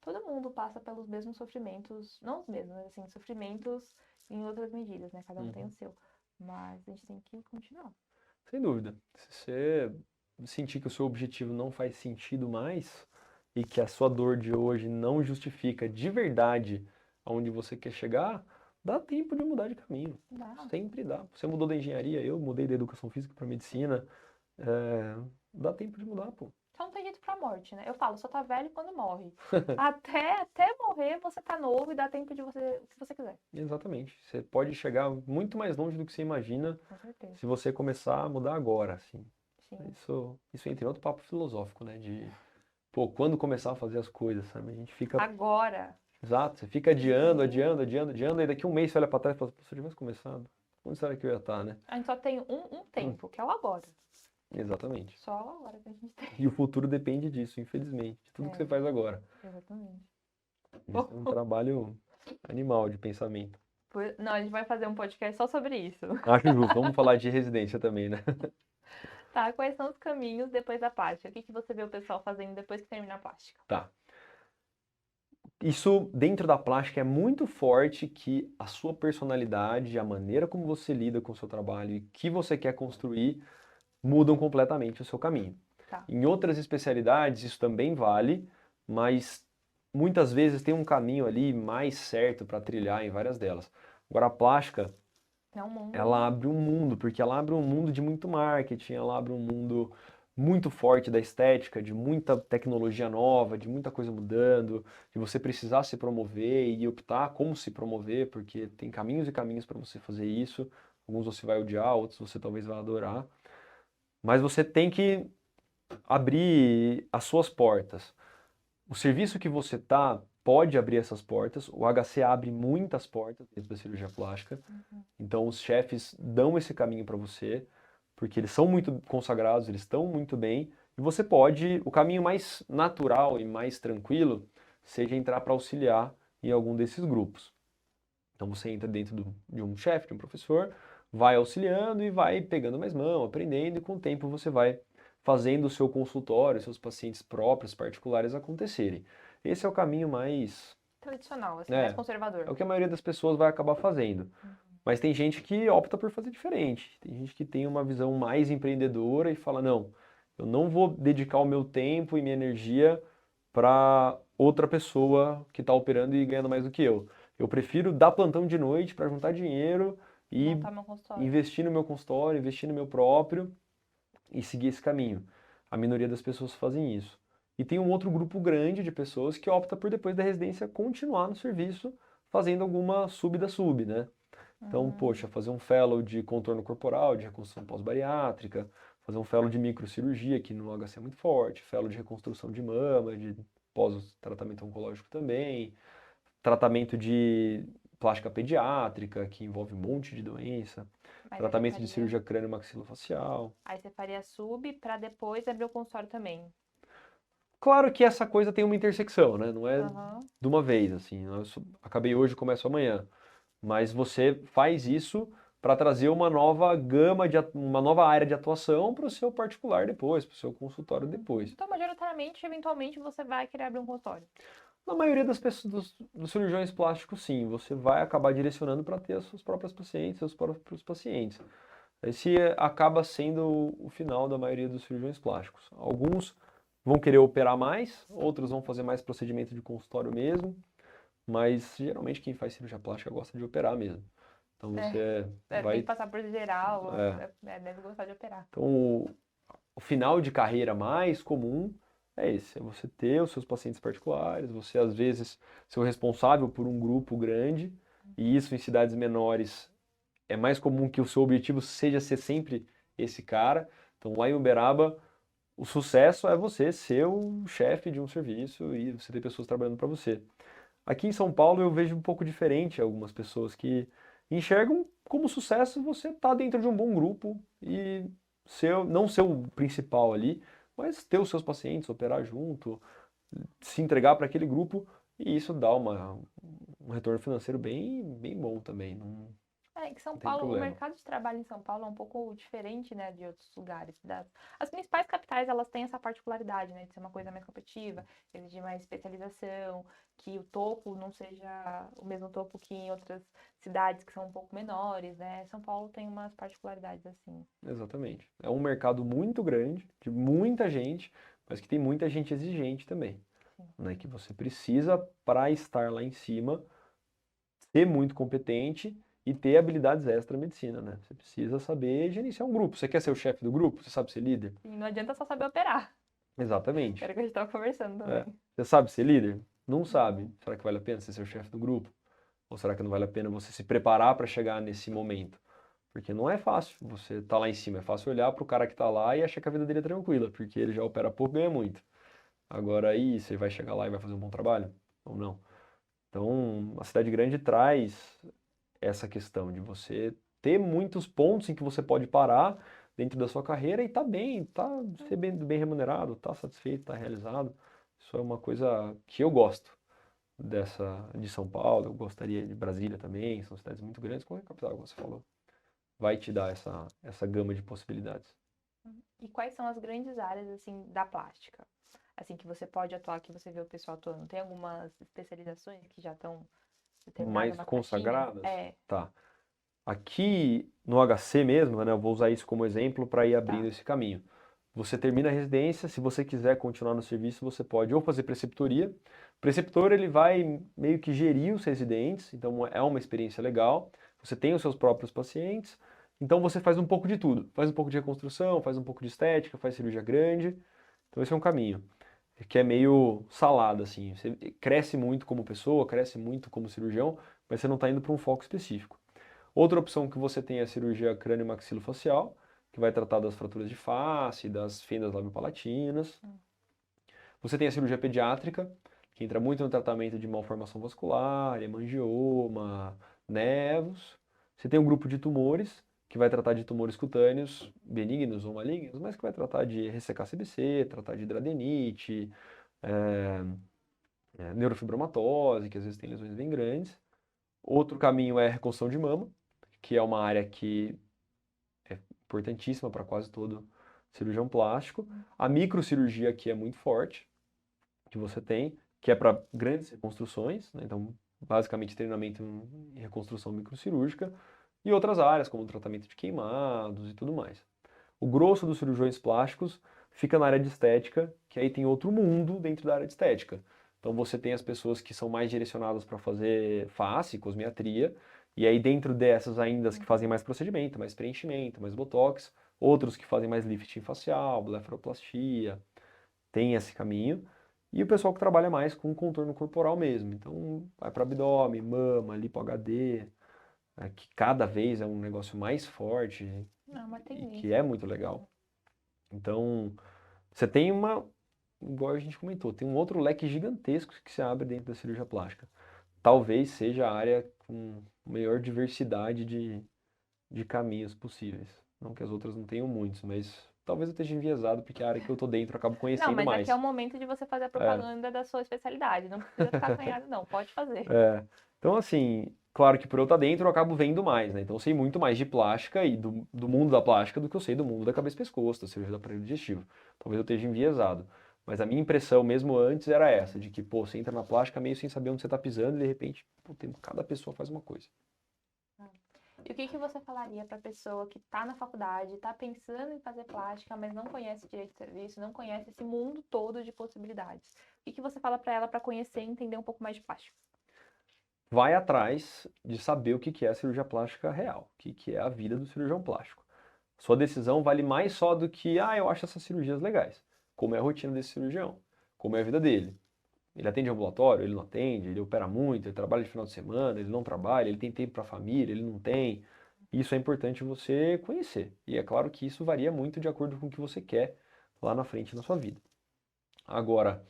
[SPEAKER 1] todo mundo passa pelos mesmos sofrimentos, não os mesmos, mas assim, sofrimentos em outras medidas, né? Cada um tem o seu. Mas a gente tem que continuar.
[SPEAKER 2] Sem dúvida. Se você sentir que o seu objetivo não faz sentido mais e que a sua dor de hoje não justifica de verdade aonde você quer chegar, dá tempo de mudar de caminho.
[SPEAKER 1] Dá.
[SPEAKER 2] Sempre dá. Você mudou da engenharia, eu mudei da educação física para medicina. Dá tempo de mudar, pô.
[SPEAKER 1] Só não tem jeito pra morte, né? Eu falo, só tá velho quando morre. Até morrer, você tá novo e dá tempo de você, o que você quiser.
[SPEAKER 2] Exatamente. Você pode chegar muito mais longe do que você imagina
[SPEAKER 1] Com certeza.
[SPEAKER 2] se você começar a mudar agora, assim.
[SPEAKER 1] Sim.
[SPEAKER 2] Isso entra em outro papo filosófico, né? De, pô, quando começar a fazer as coisas, sabe? A gente fica.
[SPEAKER 1] Agora.
[SPEAKER 2] Exato, você fica adiando,
[SPEAKER 1] Uhum.
[SPEAKER 2] adiando, e daqui um mês você olha pra trás e fala, se eu tivesse começado, onde será que eu ia estar, né?
[SPEAKER 1] A gente só tem um tempo, que é o agora.
[SPEAKER 2] Exatamente.
[SPEAKER 1] Só o agora que a gente tem.
[SPEAKER 2] E o futuro depende disso, infelizmente, de tudo que você faz agora.
[SPEAKER 1] Exatamente.
[SPEAKER 2] Isso é um trabalho animal de pensamento.
[SPEAKER 1] Não, a gente vai fazer um podcast só sobre isso.
[SPEAKER 2] Acho justo, vamos falar de residência também, né?
[SPEAKER 1] Tá, quais são os caminhos depois da plástica? O que você vê o pessoal fazendo depois que termina a plástica?
[SPEAKER 2] Tá. Isso dentro da plástica é muito forte que a sua personalidade, a maneira como você lida com o seu trabalho e que você quer construir mudam completamente o seu caminho.
[SPEAKER 1] Tá.
[SPEAKER 2] Em outras especialidades isso também vale, mas muitas vezes tem um caminho ali mais certo para trilhar em várias delas. Agora a plástica,
[SPEAKER 1] É um mundo.
[SPEAKER 2] ela abre um mundo, porque ela abre um mundo de muito marketing, ela abre um mundo muito forte da estética, de muita tecnologia nova, de muita coisa mudando, de você precisar se promover e optar como se promover, porque tem caminhos e caminhos para você fazer isso. Alguns você vai odiar, outros você talvez vai adorar. Mas você tem que abrir as suas portas. O serviço que você tá pode abrir essas portas. O HC abre muitas portas dentro da cirurgia plástica. Então os chefes dão esse caminho para você, porque eles são muito consagrados, eles estão muito bem. E você pode, o caminho mais natural e mais tranquilo, seja entrar para auxiliar em algum desses grupos. Então você entra dentro de um chefe, de um professor, vai auxiliando e vai pegando mais mão, aprendendo, e com o tempo você vai fazendo o seu consultório, seus pacientes próprios, particulares acontecerem. Esse é o caminho mais,
[SPEAKER 1] Tradicional, assim, mais
[SPEAKER 2] é
[SPEAKER 1] conservador.
[SPEAKER 2] o que a maioria das pessoas vai acabar fazendo. Mas tem gente que opta por fazer diferente. Tem gente que tem uma visão mais empreendedora e fala, não, eu não vou dedicar o meu tempo e minha energia para outra pessoa que está operando e ganhando mais do que eu. Eu prefiro dar plantão de noite para juntar dinheiro e
[SPEAKER 1] Montar meu consultório.
[SPEAKER 2] investir no meu consultório, investir no meu próprio e seguir esse caminho. A minoria das pessoas fazem isso. E tem um outro grupo grande de pessoas que opta por depois da residência continuar no serviço fazendo alguma sub da sub, né? Então, poxa, fazer um fellow de contorno corporal, de reconstrução pós-bariátrica, fazer um fellow de microcirurgia, que no HC é muito forte, fellow de reconstrução de mama, de pós-tratamento oncológico também, tratamento de plástica pediátrica, que envolve um monte de doença,
[SPEAKER 1] Mas
[SPEAKER 2] tratamento
[SPEAKER 1] aí
[SPEAKER 2] de
[SPEAKER 1] você
[SPEAKER 2] cirurgia crânio-maxilofacial.
[SPEAKER 1] Aí você faria sub pra depois abrir o consultório também.
[SPEAKER 2] Claro que essa coisa tem uma intersecção, né? Não é
[SPEAKER 1] Aham.
[SPEAKER 2] de uma vez, assim, acabei hoje, começo amanhã. Mas você faz isso para trazer uma nova gama, uma nova área de atuação para o seu particular depois, para o seu consultório depois.
[SPEAKER 1] Então, majoritariamente, eventualmente, você vai querer abrir um consultório.
[SPEAKER 2] Na maioria das pessoas, dos cirurgiões plásticos, sim, você vai acabar direcionando para ter as suas próprias pacientes, seus próprios pacientes. Esse acaba sendo o final da maioria dos cirurgiões plásticos. Alguns vão querer operar mais, outros vão fazer mais procedimento de consultório mesmo, mas geralmente quem faz cirurgia plástica gosta de operar mesmo. Então você
[SPEAKER 1] tem
[SPEAKER 2] vai.
[SPEAKER 1] que passar por geral,
[SPEAKER 2] É.
[SPEAKER 1] deve gostar de operar.
[SPEAKER 2] Então o final de carreira mais comum é esse, é você ter os seus pacientes particulares, você às vezes ser o responsável por um grupo grande, e isso em cidades menores é mais comum que o seu objetivo seja ser sempre esse cara. Então lá em Uberaba, o sucesso é você ser o chefe de um serviço e você ter pessoas trabalhando para você. Aqui em São Paulo eu vejo um pouco diferente algumas pessoas que enxergam como sucesso você estar dentro de um bom grupo e não ser o principal ali, mas ter os seus pacientes, operar junto, se entregar para aquele grupo e isso dá um retorno financeiro bem bom também,
[SPEAKER 1] É que São
[SPEAKER 2] não tem
[SPEAKER 1] Paulo, o
[SPEAKER 2] problema.
[SPEAKER 1] mercado de trabalho em São Paulo é um pouco diferente, né, de outros lugares. As principais capitais, elas têm essa particularidade, né, de ser uma coisa mais competitiva, exigir mais especialização, que o topo não seja o mesmo topo que em outras cidades que são um pouco menores, né? São Paulo tem umas particularidades assim.
[SPEAKER 2] Exatamente. É um mercado muito grande, de muita gente, mas que tem muita gente exigente também,
[SPEAKER 1] Sim.
[SPEAKER 2] né? Que você precisa, para estar lá em cima, ser muito competente e ter habilidades extra-medicina, né? Você precisa saber gerenciar um grupo. Você quer ser o chefe do grupo? Você sabe ser líder?
[SPEAKER 1] E não adianta só saber operar.
[SPEAKER 2] Exatamente.
[SPEAKER 1] Era o que a gente estava conversando
[SPEAKER 2] É.
[SPEAKER 1] também.
[SPEAKER 2] Você sabe ser líder? Não sabe.
[SPEAKER 1] Não.
[SPEAKER 2] Será que vale a pena você ser o chefe do grupo? Ou será que não vale a pena você se preparar para chegar nesse momento? Porque não é fácil você tá lá em cima. É fácil olhar para o cara que está lá e achar que a vida dele é tranquila, porque ele já opera pouco e ganha muito. Agora aí, você vai chegar lá e vai fazer um bom trabalho? Ou não? Então, a cidade grande traz essa questão de você ter muitos pontos em que você pode parar dentro da sua carreira e tá bem, tá ser bem remunerado, tá satisfeito, tá realizado. Isso é uma coisa que eu gosto de São Paulo, eu gostaria de Brasília também, são cidades muito grandes, como é a capital, como você falou. Vai te dar essa gama de possibilidades.
[SPEAKER 1] E quais são as grandes áreas assim da plástica? Assim que você pode atuar, que você vê o pessoal atuando. Tem algumas especializações que já estão determinadas
[SPEAKER 2] Mais
[SPEAKER 1] na caixinha?
[SPEAKER 2] consagradas?
[SPEAKER 1] É,
[SPEAKER 2] Tá. Aqui no HC mesmo, né, eu vou usar isso como exemplo para ir abrindo
[SPEAKER 1] tá.
[SPEAKER 2] esse caminho. Você termina a residência, se você quiser continuar no serviço, você pode ou fazer preceptoria. O preceptor ele vai meio que gerir os residentes, então é uma experiência legal. Você tem os seus próprios pacientes, então você faz um pouco de tudo. Faz um pouco de reconstrução, faz um pouco de estética, faz cirurgia grande. Então esse é um caminho que é meio salada assim. Você cresce muito como pessoa, cresce muito como cirurgião, mas você não está indo para um foco específico. Outra opção que você tem é a cirurgia crânio-maxilofacial, que vai tratar das fraturas de face, das fendas labiopalatinas. Você tem a cirurgia pediátrica, que entra muito no tratamento de malformação vascular, hemangioma, nevos. Você tem um grupo de tumores, que vai tratar de tumores cutâneos, benignos ou malignos, mas que vai tratar de ressecar CBC, tratar de hidradeniite, é, neurofibromatose, que às vezes tem lesões bem grandes. Outro caminho é a reconstrução de mama, que é uma área que é importantíssima para quase todo cirurgião plástico. A microcirurgia aqui é muito forte, que você tem, que é para grandes reconstruções, né? Então, basicamente treinamento em reconstrução microcirúrgica, e outras áreas, como tratamento de queimados e tudo mais. O grosso dos cirurgiões plásticos fica na área de estética, que aí tem outro mundo dentro da área de estética. Então você tem as pessoas que são mais direcionadas para fazer face, cosmetria, e aí dentro dessas ainda as que fazem mais procedimento, mais preenchimento, mais botox, outros que fazem mais lifting facial, blefaroplastia, tem esse caminho. E o pessoal que trabalha mais com contorno corporal mesmo. Então vai para abdômen, mama, lipo HD, que cada vez é um negócio mais forte
[SPEAKER 1] Não, é uma
[SPEAKER 2] e que
[SPEAKER 1] tendência
[SPEAKER 2] é
[SPEAKER 1] muito
[SPEAKER 2] muito
[SPEAKER 1] grande.
[SPEAKER 2] legal. Então, você tem igual a gente comentou, tem um outro leque gigantesco que se abre dentro da cirurgia plástica. Talvez seja a área com maior diversidade de caminhos possíveis. Não que as outras não tenham muitos, mas talvez eu esteja enviesado porque a área que eu tô dentro eu acabo
[SPEAKER 1] Não,
[SPEAKER 2] conhecendo
[SPEAKER 1] mas aqui é o
[SPEAKER 2] mais.
[SPEAKER 1] momento de você fazer a
[SPEAKER 2] É.
[SPEAKER 1] propaganda da sua especialidade. Não precisa ficar acanhado, não. Pode fazer.
[SPEAKER 2] É. Então, assim, claro que por eu estar dentro eu acabo vendo mais, né? Então eu sei muito mais de plástica e do mundo da plástica do que eu sei do mundo da cabeça e pescoço, da cirurgia do aparelho digestivo. Talvez eu esteja enviesado. Mas a minha impressão mesmo antes era essa, de que, pô, você entra na plástica meio sem saber onde você está pisando e de repente, pô, cada pessoa faz uma coisa.
[SPEAKER 1] E o que que você falaria para a pessoa que está na faculdade, está pensando em fazer plástica, mas não conhece direito de serviço, não conhece esse mundo todo de possibilidades? O que que você fala para ela para conhecer e entender um pouco mais de plástica?
[SPEAKER 2] vai atrás de saber o que que é a cirurgia plástica real, o que que é a vida do cirurgião plástico. Sua decisão vale mais só do que, eu acho essas cirurgias legais. Como é a rotina desse cirurgião? Como é a vida dele? Ele atende ambulatório? Ele não atende? Ele opera muito? Ele trabalha de final de semana? Ele não trabalha? Ele tem tempo para a família? Ele não tem? Isso é importante você conhecer. E é claro que isso varia muito de acordo com o que você quer lá na frente na sua vida. Agora,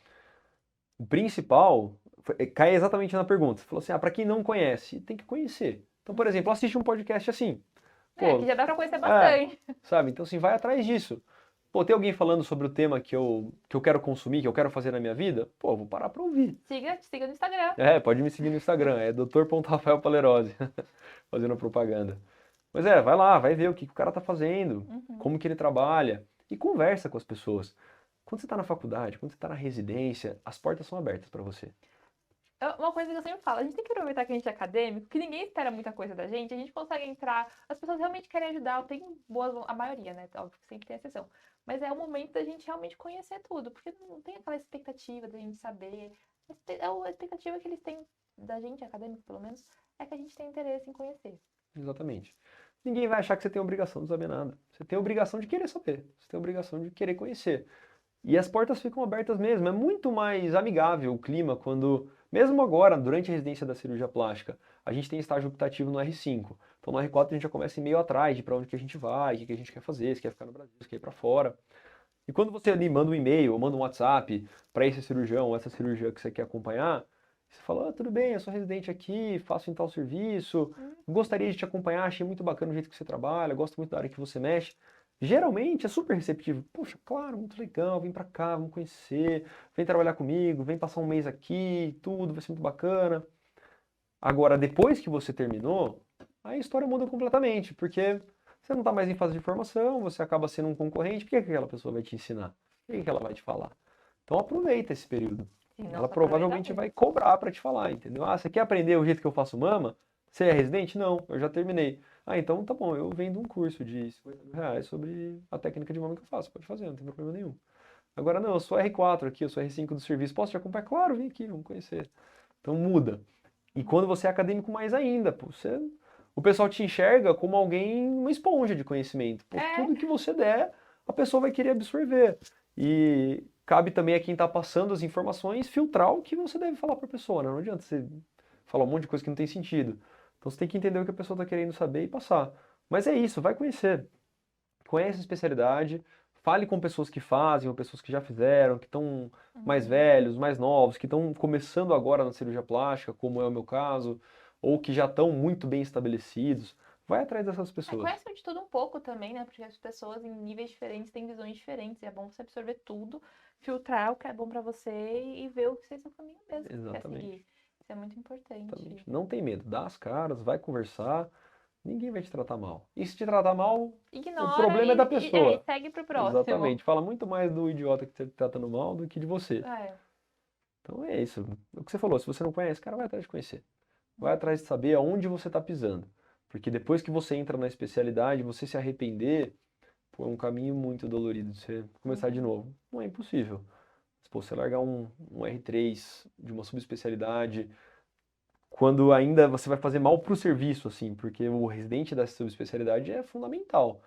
[SPEAKER 2] o principal cai exatamente na pergunta. Você falou assim, para quem não conhece, tem que conhecer. Então, por exemplo, assiste um podcast assim.
[SPEAKER 1] Que
[SPEAKER 2] Pô,
[SPEAKER 1] já dá pra conhecer bastante.
[SPEAKER 2] sabe? Então, assim, vai atrás disso. Pô, tem alguém falando sobre o tema que eu quero consumir, que eu quero fazer na minha vida? Pô, eu vou parar pra ouvir.
[SPEAKER 1] Siga no Instagram.
[SPEAKER 2] Pode me seguir no Instagram, é dr.rafaelpalerose, fazendo propaganda. Mas vai lá, vai ver o que o cara tá fazendo,
[SPEAKER 1] Uhum.
[SPEAKER 2] como que ele trabalha, e conversa com as pessoas. Quando você tá na faculdade, quando você tá na residência, as portas são abertas pra você.
[SPEAKER 1] Uma coisa que eu sempre falo, a gente tem que aproveitar que a gente é acadêmico, que ninguém espera muita coisa da gente, a gente consegue entrar, as pessoas realmente querem ajudar, tem boas, a maioria, né? Óbvio que sempre tem exceção. Mas é o momento da gente realmente conhecer tudo, porque não tem aquela expectativa da gente saber. A expectativa que eles têm da gente, acadêmico pelo menos, é que a gente tem interesse em conhecer.
[SPEAKER 2] Exatamente. Ninguém vai achar que você tem obrigação de saber nada. Você tem obrigação de querer saber. Você tem obrigação de querer conhecer. E as portas ficam abertas mesmo. É muito mais amigável o clima quando, mesmo agora, durante a residência da cirurgia plástica, a gente tem estágio optativo no R5. Então no R4 a gente já começa em meio atrás de para onde que a gente vai, o que que a gente quer fazer, se quer ficar no Brasil, se quer ir para fora. E quando você ali manda um e-mail, ou manda um WhatsApp para esse cirurgião ou essa cirurgia que você quer acompanhar, você fala, tudo bem, eu sou residente aqui, faço em tal serviço, gostaria de te acompanhar, achei muito bacana o jeito que você trabalha, gosto muito da área que você mexe. Geralmente é super receptivo. Poxa, claro, muito legal, vem pra cá, vamos conhecer, vem trabalhar comigo, vem passar um mês aqui, tudo, vai ser muito bacana. Agora, depois que você terminou, a história muda completamente, porque você não está mais em fase de formação, você acaba sendo um concorrente, o que aquela pessoa vai te ensinar? O que ela vai te falar? Então aproveita esse período.
[SPEAKER 1] Sim,
[SPEAKER 2] Ela
[SPEAKER 1] nossa, aproveita
[SPEAKER 2] provavelmente vai
[SPEAKER 1] muito.
[SPEAKER 2] cobrar para te falar, entendeu? Ah, você quer aprender o jeito que eu faço mama? Você é residente? Não, eu já terminei. Ah, então tá bom, eu vendo um curso de R$ 50.000 sobre a técnica de mama que eu faço. Pode fazer, não tem problema nenhum. Agora não, eu sou R4 aqui, eu sou R5 do serviço, posso te acompanhar? Claro, vem aqui, vamos conhecer. Então muda. E quando você é acadêmico, mais ainda, pô, o pessoal te enxerga como alguém, uma esponja de conhecimento. Pô,
[SPEAKER 1] É,
[SPEAKER 2] tudo que você der, a pessoa vai querer absorver. E cabe também a quem está passando as informações filtrar o que você deve falar para a pessoa, né? Não adianta você falar um monte de coisa que não tem sentido. Então você tem que entender o que a pessoa está querendo saber e passar. Mas é isso, vai conhecer. Conhece a especialidade, fale com pessoas que fazem, ou pessoas que já fizeram, que estão mais
[SPEAKER 1] uhum.
[SPEAKER 2] velhos, mais novos, que estão começando agora na cirurgia plástica, como é o meu caso, ou que já estão muito bem estabelecidos. Vai atrás dessas pessoas.
[SPEAKER 1] Conhece de tudo um pouco também, né? Porque as pessoas em níveis diferentes têm visões diferentes. E é bom você absorver tudo, filtrar o que é bom pra você e ver o que é seu caminho mesmo que você quer
[SPEAKER 2] Exatamente.
[SPEAKER 1] seguir. Isso é muito
[SPEAKER 2] Exatamente.
[SPEAKER 1] importante.
[SPEAKER 2] Não tem medo, dá as caras, vai conversar, ninguém vai te tratar mal. E se te tratar mal, o
[SPEAKER 1] Ignora
[SPEAKER 2] problema é da
[SPEAKER 1] e
[SPEAKER 2] pessoa.
[SPEAKER 1] segue pro próximo.
[SPEAKER 2] Exatamente. Fala muito mais do idiota que está te tratando mal do que de você.
[SPEAKER 1] É.
[SPEAKER 2] Então é isso. O que você falou, se você não conhece, cara, vai atrás de conhecer. Vai
[SPEAKER 1] Uhum.
[SPEAKER 2] atrás de saber aonde você está pisando. Porque depois que você entra na especialidade, você se arrepender, pô, é um caminho muito dolorido de você começar de
[SPEAKER 1] Uhum.
[SPEAKER 2] novo. Não é impossível. Se pô, você largar um R3 de uma subespecialidade, quando ainda você vai fazer mal pro serviço, assim, porque o residente dessa subespecialidade é fundamental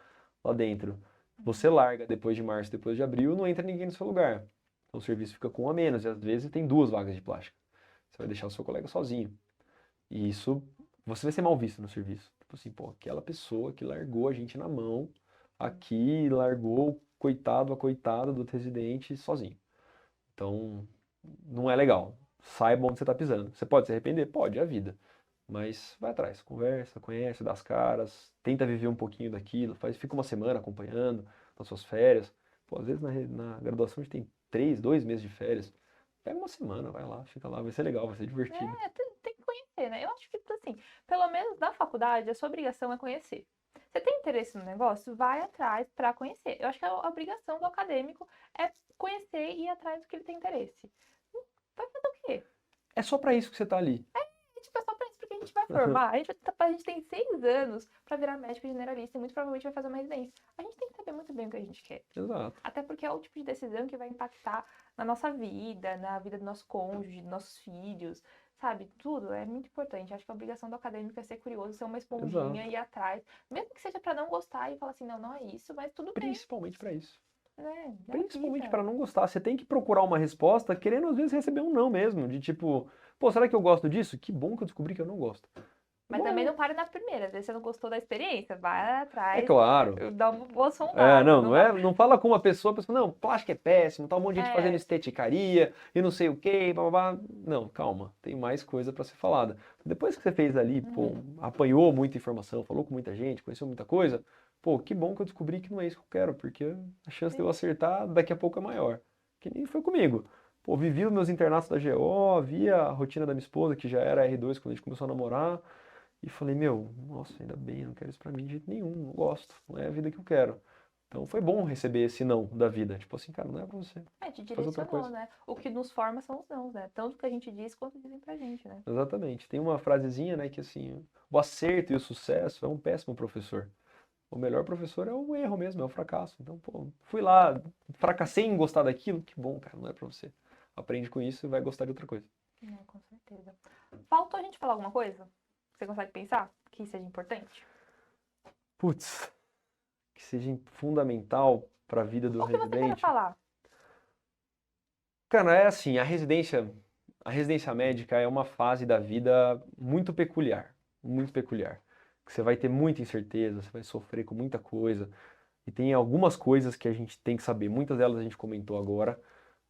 [SPEAKER 2] lá dentro. Você larga depois de março, depois de abril, não entra ninguém no seu lugar. Então o serviço fica com um a menos, e às vezes tem duas vagas de plástica. Você vai deixar o seu colega sozinho. E isso, você vai ser mal visto no serviço. Tipo assim, pô, aquela pessoa que largou a gente na mão, aqui, largou o coitado, a coitada do outro residente sozinho. Então, não é legal. Saiba onde você está pisando. Você pode se arrepender? Pode, é a vida. Mas vai atrás, conversa, conhece, dá as caras, tenta viver um pouquinho daquilo, fica uma semana acompanhando nas suas férias. Pô, às vezes na graduação a gente tem 2 meses de férias. Pega uma semana, vai lá, fica lá, vai ser legal, vai ser divertido.
[SPEAKER 1] Tem que conhecer, né? Eu acho que, assim, pelo menos na faculdade, a sua obrigação é conhecer. Você tem interesse no negócio? Vai atrás para conhecer. Eu acho que a obrigação do acadêmico é conhecer e ir atrás do que ele tem interesse. Vai fazer o quê?
[SPEAKER 2] É só pra isso que você tá ali.
[SPEAKER 1] Tipo, é só pra isso, porque a gente vai formar, a gente tem 6 anos pra virar médico generalista e muito provavelmente vai fazer uma residência. A gente tem que saber muito bem o que a gente quer.
[SPEAKER 2] Exato.
[SPEAKER 1] Até porque é o tipo de decisão que vai impactar na nossa vida, na vida do nosso cônjuge, dos nossos filhos, sabe, tudo é muito importante. Acho que a obrigação do acadêmico é ser curioso, ser uma esponjinha,
[SPEAKER 2] Exato.
[SPEAKER 1] ir atrás. Mesmo que seja pra não gostar e falar assim, não, não é isso, mas tudo bem,
[SPEAKER 2] Principalmente para isso.
[SPEAKER 1] né? É a
[SPEAKER 2] Principalmente
[SPEAKER 1] vida.
[SPEAKER 2] para não gostar. Você tem que procurar uma resposta querendo às vezes receber um não mesmo. De tipo, pô, será que eu gosto disso? Que bom que eu descobri que eu não gosto.
[SPEAKER 1] Mas também
[SPEAKER 2] Bom,
[SPEAKER 1] não pare na primeira. Às vezes você não gostou da experiência, vai
[SPEAKER 2] é
[SPEAKER 1] atrás,
[SPEAKER 2] claro.
[SPEAKER 1] dá uma boa
[SPEAKER 2] É,
[SPEAKER 1] sondada.
[SPEAKER 2] não,
[SPEAKER 1] Não
[SPEAKER 2] não
[SPEAKER 1] dá.
[SPEAKER 2] é, não fala com uma pessoa, a pessoa, não, plástico é péssimo, tá um monte de gente fazendo
[SPEAKER 1] É.
[SPEAKER 2] esteticaria e não sei o quê, blá, blá, blá. Não, calma, tem mais coisa para ser falada. Depois que você fez ali, pô,
[SPEAKER 1] Uhum.
[SPEAKER 2] apanhou muita informação, falou com muita gente, conheceu muita coisa, pô, que bom que eu descobri que não é isso que eu quero, porque a chance de eu
[SPEAKER 1] Sim.
[SPEAKER 2] acertar daqui a pouco é maior. Que nem foi comigo. Pô, vivi os meus internatos da GO, via a rotina da minha esposa, que já era R2 quando a gente começou a namorar, e falei, meu, nossa, ainda bem, não quero isso pra mim de jeito nenhum, não gosto, não é a vida que eu quero. Então foi bom receber esse não da vida. Tipo assim, cara, não é pra você.
[SPEAKER 1] É, te
[SPEAKER 2] Fazer outra
[SPEAKER 1] direcionou,
[SPEAKER 2] coisa.
[SPEAKER 1] né? O que nos forma são os nãos, né? Tanto que a gente diz quanto dizem pra gente, né?
[SPEAKER 2] Exatamente. Tem uma frasezinha, né, que assim, o acerto e o sucesso é um péssimo professor. O melhor professor é o erro mesmo, é o fracasso. Então, pô, fui lá, fracassei em gostar daquilo, que bom, cara, não é pra você. Aprende com isso e vai gostar de outra coisa.
[SPEAKER 1] É, com certeza. Faltou a gente falar alguma coisa? Você consegue pensar que seja importante?
[SPEAKER 2] Putz, que seja fundamental pra vida do
[SPEAKER 1] Ou que você queira
[SPEAKER 2] residente.
[SPEAKER 1] falar?
[SPEAKER 2] Cara, é assim, a residência médica é uma fase da vida muito peculiar, muito peculiar. Que você vai ter muita incerteza, você vai sofrer com muita coisa, e tem algumas coisas que a gente tem que saber, muitas delas a gente comentou agora,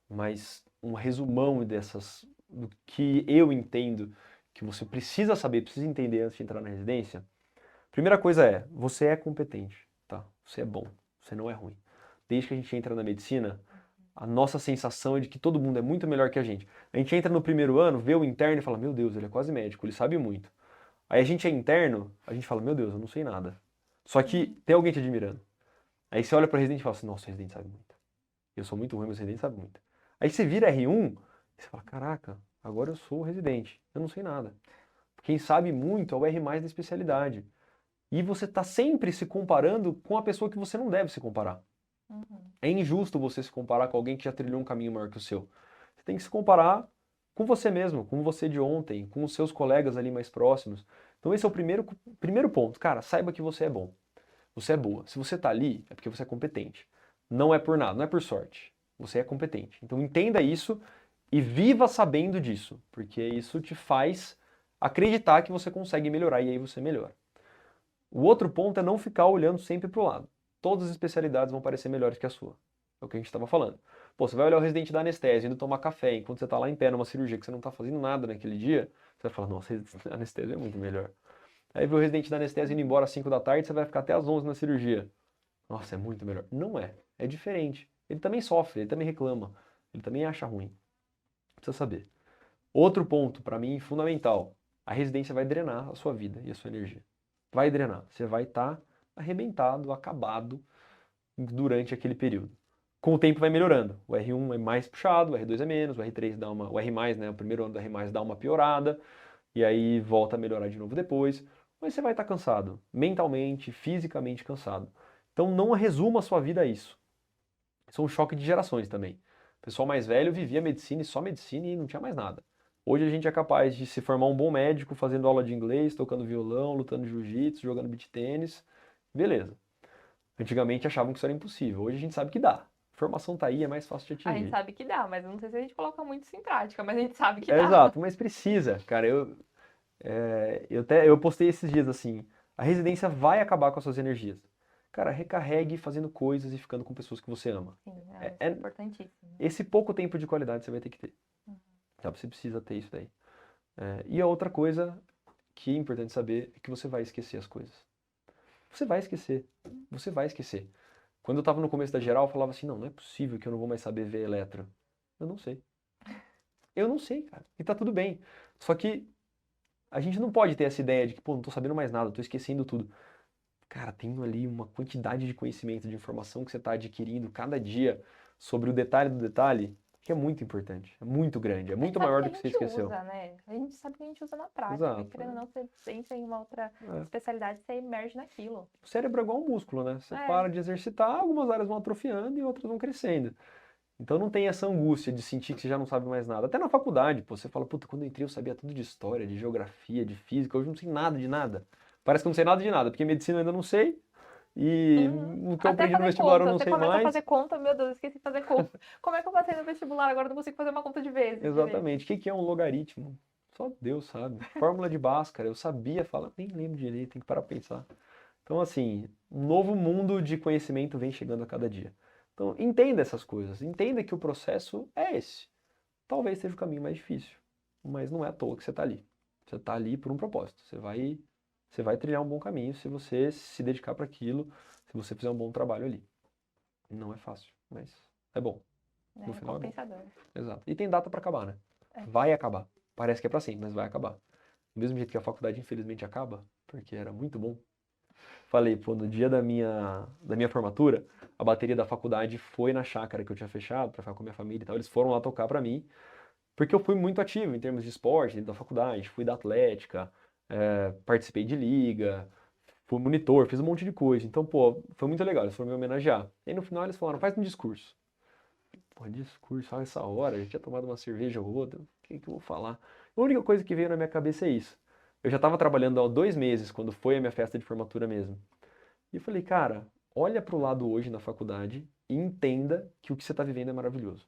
[SPEAKER 2] mas um resumão dessas, do que eu entendo que você precisa saber, precisa entender antes de entrar na residência. Primeira coisa é, você é competente, tá? Você é bom, você não é ruim. Desde que a gente entra na medicina, a nossa sensação é de que todo mundo é muito melhor que a gente. A gente entra no primeiro ano, vê o interno e fala, meu Deus, ele é quase médico, ele sabe muito. Aí a gente é interno, a gente fala, meu Deus, eu não sei nada. Só que
[SPEAKER 1] Uhum.
[SPEAKER 2] tem alguém te admirando. Aí você olha para o residente e fala assim, nossa, o residente sabe muito. Eu sou muito ruim, mas o residente sabe muito. Aí você vira R1 e você fala, caraca, agora eu sou o residente, eu não sei nada. Quem sabe muito é o R mais da especialidade. E você está sempre se comparando com a pessoa que você não deve se comparar.
[SPEAKER 1] Uhum.
[SPEAKER 2] É injusto você se comparar com alguém que já trilhou um caminho maior que o seu. Você tem que se comparar com você mesmo, com você de ontem, com os seus colegas ali mais próximos. Então esse é o primeiro ponto. Cara, saiba que você é bom. Você é boa. Se você está ali, é porque você é competente. Não é por nada, não é por sorte. Você é competente. Então entenda isso e viva sabendo disso, porque isso te faz acreditar que você consegue melhorar e aí você melhora. O outro ponto é não ficar olhando sempre para o lado. Todas as especialidades vão parecer melhores que a sua. É o que a gente estava falando. Pô, você vai olhar o residente da anestesia, indo tomar café, enquanto você está lá em pé numa cirurgia que você não está fazendo nada naquele dia, você vai falar, nossa, a anestesia é muito melhor. Aí vê o residente da anestesia indo embora às 5 da tarde, você vai ficar até às 11 na cirurgia. Nossa, é muito melhor. Não é. É diferente. Ele também sofre, ele também reclama, ele também acha ruim. Precisa saber. Outro ponto, para mim, fundamental. A residência vai drenar a sua vida e a sua energia. Vai drenar. Você vai estar arrebentado, acabado durante aquele período. Com o tempo vai melhorando. O R1 é mais puxado, o R2 é menos, o R3 dá uma. O R, né? O primeiro ano do R dá uma piorada, e aí volta a melhorar de novo depois. Mas você vai estar cansado, mentalmente, fisicamente cansado. Então não resuma a sua vida a isso. Isso é um choque de gerações também. O pessoal mais velho vivia medicina e só medicina e não tinha mais nada. Hoje a gente é capaz de se formar um bom médico fazendo aula de inglês, tocando violão, lutando jiu-jitsu, jogando beach tênis. Beleza. Antigamente achavam que isso era impossível. Hoje a gente sabe que dá. A formação tá aí, é mais fácil de
[SPEAKER 1] A gente
[SPEAKER 2] atingir.
[SPEAKER 1] sabe que dá, mas eu não sei se a gente coloca muito isso em prática, mas a gente sabe que
[SPEAKER 2] É
[SPEAKER 1] dá.
[SPEAKER 2] exato, mas precisa, cara. Eu postei esses dias assim: a residência vai acabar com as suas energias. Cara, recarregue fazendo coisas e ficando com pessoas que você ama.
[SPEAKER 1] Sim,
[SPEAKER 2] É,
[SPEAKER 1] isso é
[SPEAKER 2] é
[SPEAKER 1] importantíssimo.
[SPEAKER 2] esse pouco tempo de qualidade você vai ter que ter.
[SPEAKER 1] Uhum.
[SPEAKER 2] Tá? Você precisa ter isso daí. E a outra coisa que é importante saber é que você vai esquecer as coisas. Você vai esquecer. Você vai esquecer. Quando eu tava no começo da geral, eu falava assim: não, não é possível que eu não vou mais saber ver eletro. Eu não sei. Eu não sei, cara. E tá tudo bem. Só que a gente não pode ter essa ideia de que, pô, não tô sabendo mais nada, tô esquecendo tudo. Cara, tem ali uma quantidade de conhecimento, de informação que você está adquirindo cada dia sobre o detalhe do detalhe, que é muito importante, é muito grande, é
[SPEAKER 1] A gente
[SPEAKER 2] muito
[SPEAKER 1] sabe
[SPEAKER 2] maior
[SPEAKER 1] que a
[SPEAKER 2] do que você
[SPEAKER 1] gente
[SPEAKER 2] esqueceu.
[SPEAKER 1] usa, né? A gente sabe que a gente usa na prática.
[SPEAKER 2] Exato.
[SPEAKER 1] Querendo ou não, você entra em uma outra
[SPEAKER 2] É.
[SPEAKER 1] especialidade, você emerge naquilo.
[SPEAKER 2] O cérebro é igual um músculo, né? Você
[SPEAKER 1] É,
[SPEAKER 2] para de exercitar, algumas áreas vão atrofiando e outras vão crescendo. Então não tem essa angústia de sentir que você já não sabe mais nada. Até na faculdade, pô, você fala, puta, quando eu entrei eu sabia tudo de história, de geografia, de física, hoje eu não sei nada de nada. Parece que eu não sei nada de nada, porque medicina eu ainda não sei, e
[SPEAKER 1] Uhum.
[SPEAKER 2] o que eu
[SPEAKER 1] Até
[SPEAKER 2] aprendi no
[SPEAKER 1] fazer
[SPEAKER 2] vestibular eu
[SPEAKER 1] conta.
[SPEAKER 2] não
[SPEAKER 1] Você
[SPEAKER 2] sei
[SPEAKER 1] começa a
[SPEAKER 2] mais.
[SPEAKER 1] fazer conta, meu Deus, esqueci de fazer conta. Como é que eu passei no vestibular? Agora eu não consigo fazer uma conta de vezes direito.
[SPEAKER 2] Exatamente. O que é um logaritmo? Só Deus sabe. Fórmula de Bhaskara, eu sabia falar, nem lembro direito, tem que parar pra pensar. Então, assim, um novo mundo de conhecimento vem chegando a cada dia. Então, entenda essas coisas. Entenda que o processo é esse. Talvez seja o caminho mais difícil, mas não é à toa que você está ali. Você está ali por um propósito. Você vai trilhar um bom caminho se você se dedicar para aquilo, se você fizer um bom trabalho ali. Não é fácil, mas é bom.
[SPEAKER 1] É
[SPEAKER 2] No final é bom.
[SPEAKER 1] recompensador.
[SPEAKER 2] Exato. E tem data para acabar, né?
[SPEAKER 1] É.
[SPEAKER 2] Vai acabar. Parece que é para sempre, mas vai acabar. Do mesmo jeito que a faculdade infelizmente acaba, porque era muito bom. Falei, pô, no dia da minha formatura, a bateria da faculdade foi na chácara que eu tinha fechado para ficar com a minha família e tal. Eles foram lá tocar para mim, porque eu fui muito ativo em termos de esporte dentro da faculdade, fui da atlética, participei de liga, fui monitor, fiz um monte de coisa. Então, pô, foi muito legal, eles foram me homenagear. E aí no final eles falaram, faz um discurso. Pô, discurso, a essa hora, eu já tinha tomado uma cerveja ou outra, o que que eu vou falar? A única coisa que veio na minha cabeça é isso. Eu já estava trabalhando há 2 meses, quando foi a minha festa de formatura mesmo. E eu falei, cara, olha pro lado hoje na faculdade e entenda que o que você está vivendo é maravilhoso.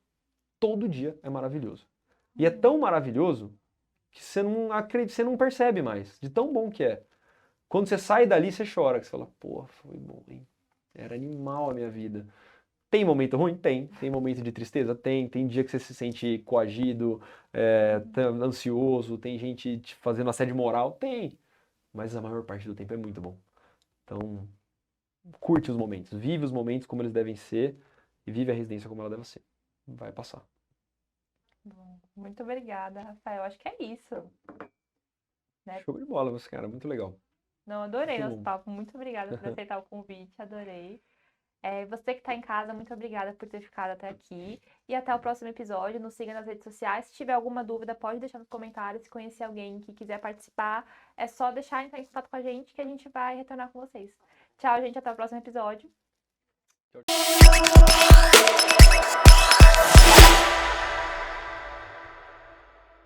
[SPEAKER 2] Todo dia é maravilhoso. E é tão maravilhoso que você não acredita, você não percebe mais, de tão bom que é. Quando você sai dali, você chora, que você fala, pô, foi bom, hein? Era animal a minha vida. Tem momento ruim? Tem. Tem momento de tristeza? Tem. Tem dia que você se sente coagido, ansioso, tem gente te fazendo assédio moral? Tem. Mas a maior parte do tempo é muito bom. Então, curte os momentos, vive os momentos como eles devem ser e vive a residência como ela deve ser. Vai passar.
[SPEAKER 1] Bom, muito obrigada, Rafael. Acho que é isso, né?
[SPEAKER 2] Show de bola, você, cara, muito legal.
[SPEAKER 1] Não, adorei
[SPEAKER 2] Muito
[SPEAKER 1] nosso
[SPEAKER 2] bom.
[SPEAKER 1] papo. Muito obrigada por aceitar o convite. Adorei. Você que está em casa, muito obrigada por ter ficado até aqui. E até o próximo episódio. Nos siga nas redes sociais. Se tiver alguma dúvida, pode deixar nos comentários. Se conhecer alguém que quiser participar, é só deixar entrar em contato com a gente que a gente vai retornar com vocês. Tchau, gente. Até o próximo episódio.
[SPEAKER 2] Tchau, tchau.